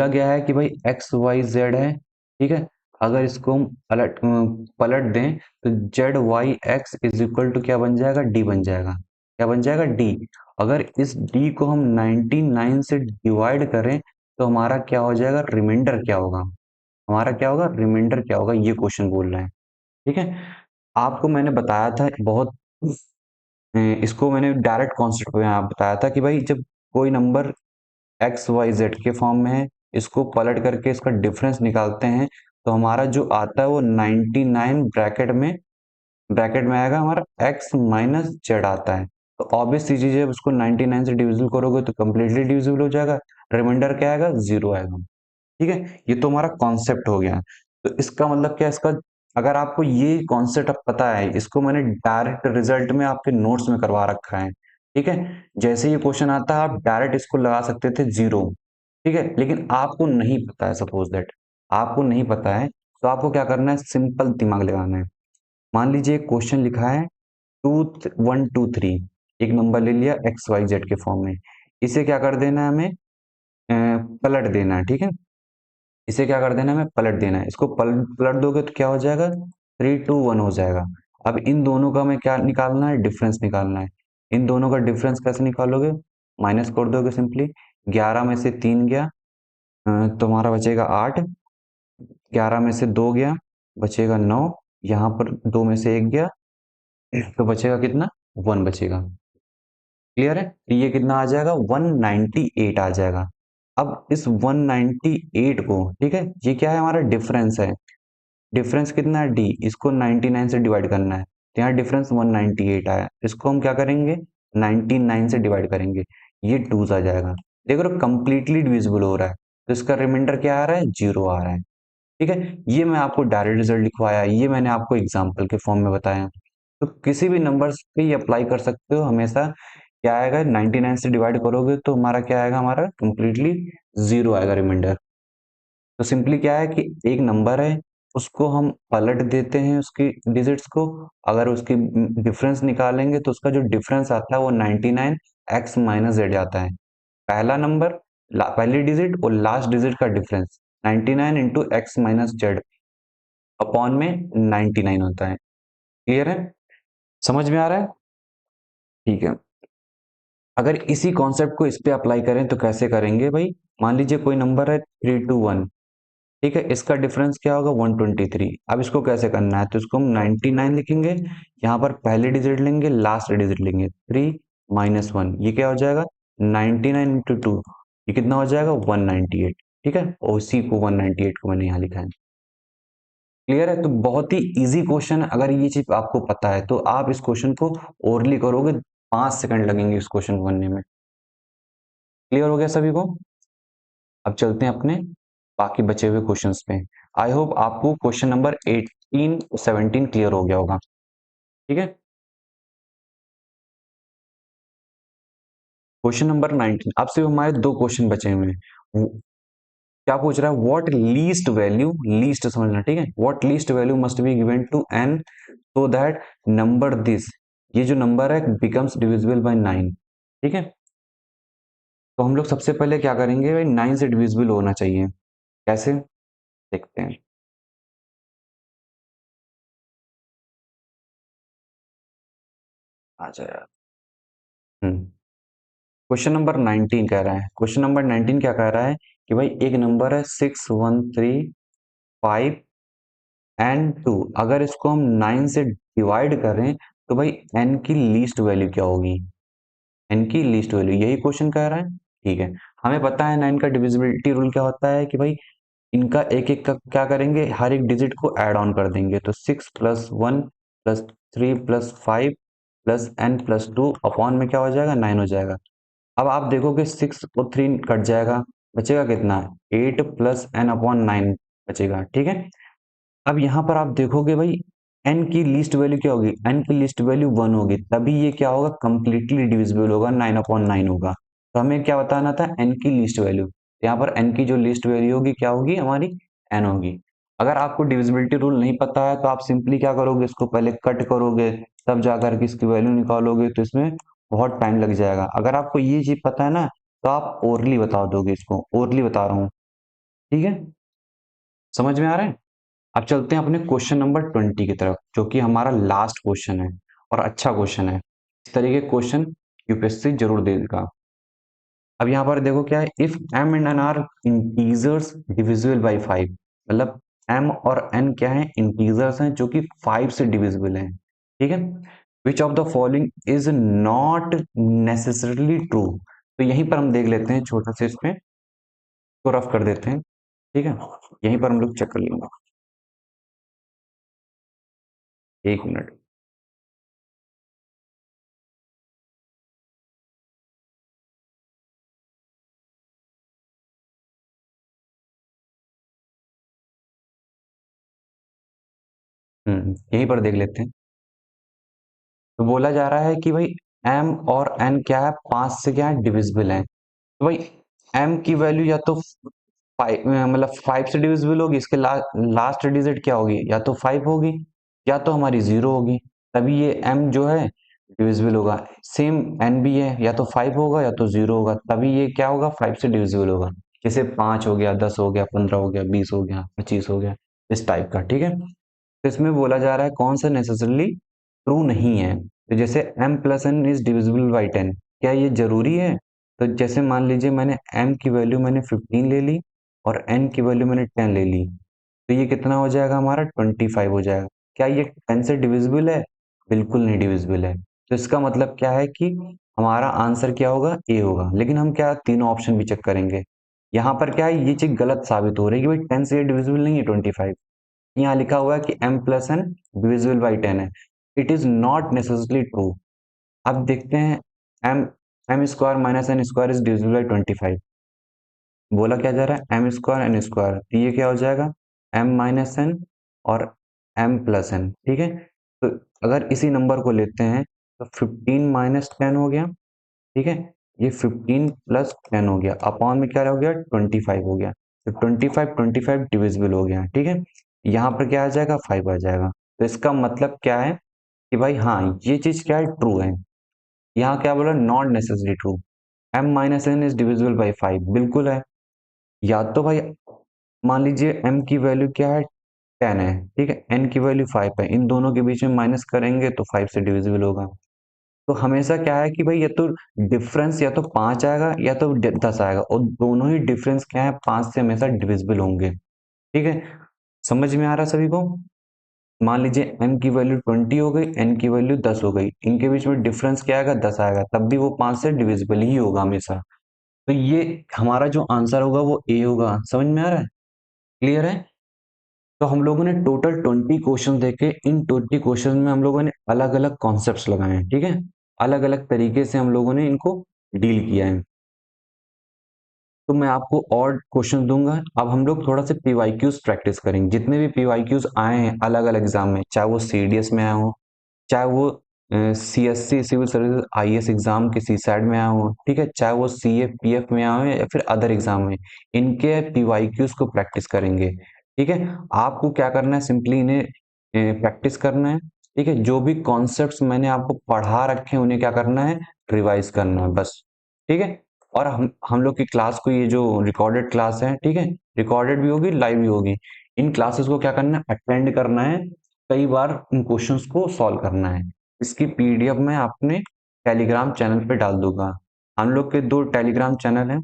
गया है कि भाई एक्स वाई जेड है, ठीक है। अगर इसको हम पलट दें तो z y x is equal to क्या बन जाएगा, डी बन जाएगा। क्या बन जाएगा, डी। अगर इस डी को हम 99 से डिवाइड करें तो हमारा क्या हो जाएगा, रिमाइंडर क्या होगा, हमारा क्या होगा, रिमाइंडर क्या होगा, ये क्वेश्चन बोल रहा है, ठीक है। आपको मैंने बताया था बहुत, इसको मैंने डायरेक्ट कॉन्सेप्ट में आप बताया था कि भाई जब कोई नंबर एक्स वाई जेड के फॉर्म में है, इसको पलट करके इसका डिफरेंस निकालते हैं तो हमारा जो आता है वो 99 ब्रैकेट में आएगा, हमारा एक्स माइनस जेड आता है। तो ऑब्वियस सी चीज है, उसको 99 से डिविजिबल करोगे तो कंप्लीटली डिविजिबल हो जाएगा, रिमाइंडर क्या आएगा, 0 आएगा, ठीक है। ये तो हमारा कॉन्सेप्ट हो गया। तो इसका मतलब क्या, इसका अगर आपको ये कॉन्सेप्ट अब पता है, इसको मैंने डायरेक्ट रिजल्ट में आपके नोट्स में करवा रखा है, ठीक है। जैसे ये क्वेश्चन आता है आप डायरेक्ट इसको लगा सकते थे 0, ठीक है। लेकिन आपको नहीं पता है, सपोज दैट आपको नहीं पता है, तो आपको क्या करना है, सिंपल दिमाग लगाना है। मान लीजिए क्वेश्चन लिखा है 2123, एक नंबर ले लिया एक्स वाई जेड के फॉर्म में, इसे क्या कर देना है हमें, पलट देना है, ठीक है। इसे क्या कर देना है, हमें पलट देना है। इसको पलट पलट दोगे तो क्या हो जाएगा, 321 हो जाएगा। अब इन दोनों का हमें क्या निकालना है, डिफरेंस निकालना है। इन दोनों का डिफरेंस कैसे निकालोगे, माइनस कर दोगे सिंपली। 11 में से 3 गया, तुम्हारा बचेगा 8। 11 में से 2 गया, बचेगा 9। यहाँ पर 2 में से 1 गया तो बचेगा कितना, 1 बचेगा। क्लियर है? तो ये कितना आ जाएगा 198 आ जाएगा। अब इस 198 को, ठीक है, ये क्या है हमारा डिफरेंस है। डिफरेंस कितना है डी, इसको 99 से डिवाइड करना है, तो यहाँ डिफरेंस 198 आया, इसको हम क्या करेंगे 99 से डिवाइड करेंगे, ये 2 आ जाएगा। देखो कंप्लीटली डिविजिबल हो रहा है, तो इसका रिमाइंडर क्या आ रहा है 0 आ रहा है। ठीक है, ये मैं आपको डायरेक्ट रिजल्ट लिखवाया, ये मैंने आपको एग्जाम्पल के फॉर्म में बताया। तो किसी भी नंबर्स पे ये अप्लाई कर सकते हो, हमेशा क्या आएगा 99 से डिवाइड करोगे तो हमारा क्या आएगा, हमारा कंप्लीटली 0 आएगा रिमाइंडर। तो सिंपली क्या है कि एक नंबर है, उसको हम पलट देते हैं उसकी डिजिट्स को, अगर उसकी डिफरेंस निकालेंगे तो उसका जो डिफरेंस आता है वो 99 x माइनस जेड आता है। पहला नंबर, पहली डिजिट और लास्ट डिजिट का difference 99 into x minus Z upon में 99 होता है। क्लियर है? समझ में आ रहा है? ठीक है। अगर इसी कॉन्सेप्ट को इस पे अप्लाई करें तो कैसे करेंगे भाई, मान लीजिए कोई नंबर है 321, ठीक है, इसका डिफरेंस क्या होगा 123। अब इसको कैसे करना है, तो इसको हम 99 लिखेंगे, यहाँ पर पहले डिजिट लेंगे लास्ट डिजिट लेंगे 3 माइनस 1, ये क्या हो जाएगा 99 इंटू 2, ये कितना हो जाएगा 198। ठीक है, और उसी को 198 को मैंने यहाँ लिखा है। क्लियर है? तो बहुत ही इजी क्वेश्चन है, अगर ये चीज आपको पता है तो आप इस क्वेश्चन को ओरली करोगे, 5 सेकंड लगेंगे इस क्वेश्चन को बनने में। क्लियर हो गया सभी को? अब चलते हैं अपने बाकी बचे हुए क्वेश्चंस पे। आई होप आपको क्वेश्चन नंबर 18 17 क्लियर हो गया होगा। ठीक है, क्वेश्चन नंबर 19, अब सिर्फ हमारे दो क्वेश्चन बचे हुए हैं। क्या पूछ रहा है, व्हाट लीस्ट वैल्यू, लीस्ट समझना, ठीक है, what least value must be given to n so that number this, ये जो नंबर है बिकम्स डिविजिबल बाय 9। ठीक है, तो हम लोग सबसे पहले क्या करेंगे भाई, 9 से डिविजिबल होना चाहिए, कैसे देखते हैं। आ जाए। हम्म, क्वेश्चन नंबर 19 कह रहा है, क्वेश्चन नंबर 19 क्या कह रहा है कि भाई एक नंबर है 6135 एंड 2, अगर इसको हम 9 से डिवाइड करें तो भाई n की लीस्ट वैल्यू क्या होगी, n की लीस्ट वैल्यू, यही क्वेश्चन कह रहा है। ठीक है, हमें पता है 9 का डिविजिबिलिटी रूल क्या होता है कि भाई इनका एक एक का क्या करेंगे, हर एक डिजिट को ऐड ऑन कर देंगे, तो 6 plus 1 plus 3 plus 5 plus n plus 2 upon में क्या हो जाएगा 9 हो जाएगा। अब आप देखोगे 6 और 3 कट जाएगा, बचेगा कितना 8 प्लस n अपॉन 9 बचेगा। ठीक है, अब यहाँ पर आप देखोगे भाई n की लीस्ट वैल्यू क्या होगी, n की लीस्ट वैल्यू 1 होगी, तभी ये क्या होगा कंप्लीटली डिविजिबल होगा, 9 अपॉन 9 होगा। तो हमें क्या बताना था n की लीस्ट वैल्यू, यहाँ पर n की जो लीस्ट वैल्यू होगी क्या होगी हमारी n होगी। अगर आपको डिविजिबिलिटी रूल नहीं पता है तो आप सिंपली क्या करोगे, इसको पहले कट करोगे, तब जाकर के इसकी वैल्यू निकालोगे, तो इसमें बहुत टाइम लग जाएगा। अगर आपको ये चीज पता है ना तो आप ओरली बता दोगे, इसको ओरली बता रहा हूँ। ठीक है, समझ में आ रहा है? अब चलते हैं अपने क्वेश्चन नंबर 20 की तरफ, जो कि हमारा लास्ट क्वेश्चन है और अच्छा क्वेश्चन है। इस तरीके के क्वेश्चन यूपीएससी जरूर देगा। अब यहाँ पर देखो क्या है, if m and n are integers divisible by 5, मतलब m और n क्या है, इंटीजर्स हैं जो कि 5 से डिविजिबल हैं। ठीक है, which of the following is not necessarily true, तो यहीं पर हम देख लेते हैं, छोटा से इसमें तो रफ कर देते हैं। ठीक है, यहीं पर हम लोग चेक कर लेंगे, एक मिनट। यहीं पर देख लेते हैं। तो बोला जा रहा है कि भाई m और n क्या है, 5 से क्या है डिविजिबल है, तो भाई m की वैल्यू या तो 5, मतलब 5 से डिविजिबल होगी, इसके लास्ट डिजिट क्या होगी, या तो 5 होगी या तो हमारी 0 होगी, तभी ये m जो है डिविजिबल होगा। सेम n भी है, या तो 5 होगा या तो 0 होगा, तभी ये क्या होगा 5 से डिविजिबल होगा। जैसे 5 हो गया, 10 हो गया, 15 हो गया, 20 हो गया, 25 हो गया, इस टाइप का। ठीक है, तो इसमें बोला जा रहा है कौन सा नेसेसरली ट्रू नहीं है, तो जैसे m plus n is divisible by 10, क्या ये जरूरी है? तो जैसे मान लीजिए मैंने m की वैल्यू मैंने 15 ले ली और n की वैल्यू मैंने 10 ले ली, तो ये कितना हो जाएगा हमारा 25 हो जाएगा। क्या ये 10 से डिविजिबल है? बिल्कुल नहीं डिविजिबल है। तो इसका मतलब क्या है कि हमारा आंसर क्या होगा, ए होगा। लेकिन हम क्या तीनों ऑप्शन भी चेक करेंगे। यहाँ पर क्या है, ये चीज गलत साबित हो रही है कि भाई 10 से ये डिविजिबल नहीं है 25। यहाँ लिखा हुआ है कि m+n डिविजिबल बाई 10 है। It is not necessarily true. अब देखते हैं, m square minus n square is divisible by 25। बोला क्या जा रहा है, m स्क्वायर n स्क्वायर, तो ये क्या हो जाएगा, m-n और m+n। ठीक है, तो अगर इसी नंबर को लेते हैं तो 15-10 हो गया। ठीक है, ये 15+10 हो गया, अपॉन में क्या हो गया, 25 हो गया। तो 25 डिविजिबल हो गया। ठीक है, यहाँ पर क्या आ जाएगा, 5 आ जाएगा। तो इसका मतलब क्या है कि भाई हाँ, ये चीज क्या है, ट्रू है। यहाँ क्या बोला, not necessary true. m-n is divisible by 5, बिल्कुल है। या तो भाई मान लीजिए m की वैल्यू क्या है, 10 है। ठीक है, n की वैल्यू 5 है, इन दोनों के बीच में माइनस करेंगे तो 5 से डिविजिबल होगा। तो हमेशा क्या है कि भाई या तो डिफरेंस या तो 5 आएगा या तो 10 आएगा, और दोनों ही डिफरेंस क्या है, 5 से हमेशा डिविजिबल होंगे। ठीक है, समझ में आ रहा है सभी को। मान लीजिए m की वैल्यू 20 हो गई, n की वैल्यू 10 हो गई, इनके बीच में डिफरेंस क्या आएगा, 10 आएगा, तब भी वो 5 से डिविजिबल ही होगा हमेशा। तो ये हमारा जो आंसर होगा वो ए होगा। समझ में आ रहा है, क्लियर है। तो हम लोगों ने टोटल 20 क्वेश्चन देखे। इन 20 क्वेश्चन में हम लोगों ने अलग अलग कॉन्सेप्ट्स लगाए हैं। ठीक है, अलग अलग तरीके से हम लोगों ने इनको डील किया है। तो मैं आपको और क्वेश्चन दूंगा। अब हम लोग थोड़ा सा पीवाईक्यूज प्रैक्टिस करेंगे। जितने भी पीवाईक्यूज आए हैं अलग अलग एग्जाम में, चाहे वो सीडीएस में आए हो, चाहे वो CSC civil service IAS exam के सी साइड में आए हो, ठीक है, चाहे वो सीए पीएफ में आए हो या फिर अदर एग्जाम में, इनके पीवाईक्यूज को प्रैक्टिस करेंगे। ठीक है, आपको क्या करना है, सिंपली इन्हें प्रैक्टिस करना है। ठीक है, जो भी कॉन्सेप्ट्स मैंने आपको पढ़ा रखे हैं उन्हें क्या करना है, रिवाइज करना है बस। ठीक है, और हम लोग की क्लास को, ये जो रिकॉर्डेड क्लास है, ठीक है, रिकॉर्डेड भी होगी, लाइव भी होगी, इन क्लासेस को क्या करना है, अटेंड करना है, कई बार इन क्वेश्चंस को सॉल्व करना है। इसकी पीडीएफ मैं अपने टेलीग्राम चैनल पे डाल दूंगा। हम लोग के दो टेलीग्राम चैनल हैं।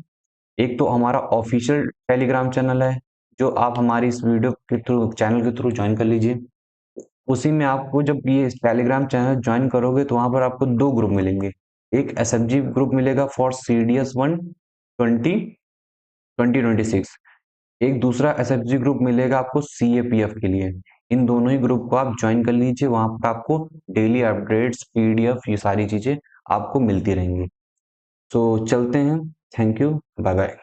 एक तो हमारा ऑफिशियल टेलीग्राम चैनल है, जो आप हमारी इस वीडियो के थ्रू, चैनल के थ्रू ज्वाइन कर लीजिए। उसी में आपको जब ये टेलीग्राम चैनल ज्वाइन करोगे तो वहां पर आपको दो ग्रुप मिलेंगे। एक एसएफजी ग्रुप मिलेगा फॉर सीडीएस 1 2026, एक दूसरा एसएफजी ग्रुप मिलेगा आपको सीएपीएफ के लिए। इन दोनों ही ग्रुप को आप ज्वाइन कर लीजिए, वहां पर आपको डेली अपडेट्स, पीडीएफ, ये सारी चीजें आपको मिलती रहेंगी। तो चलते हैं, थैंक यू, बाय बाय।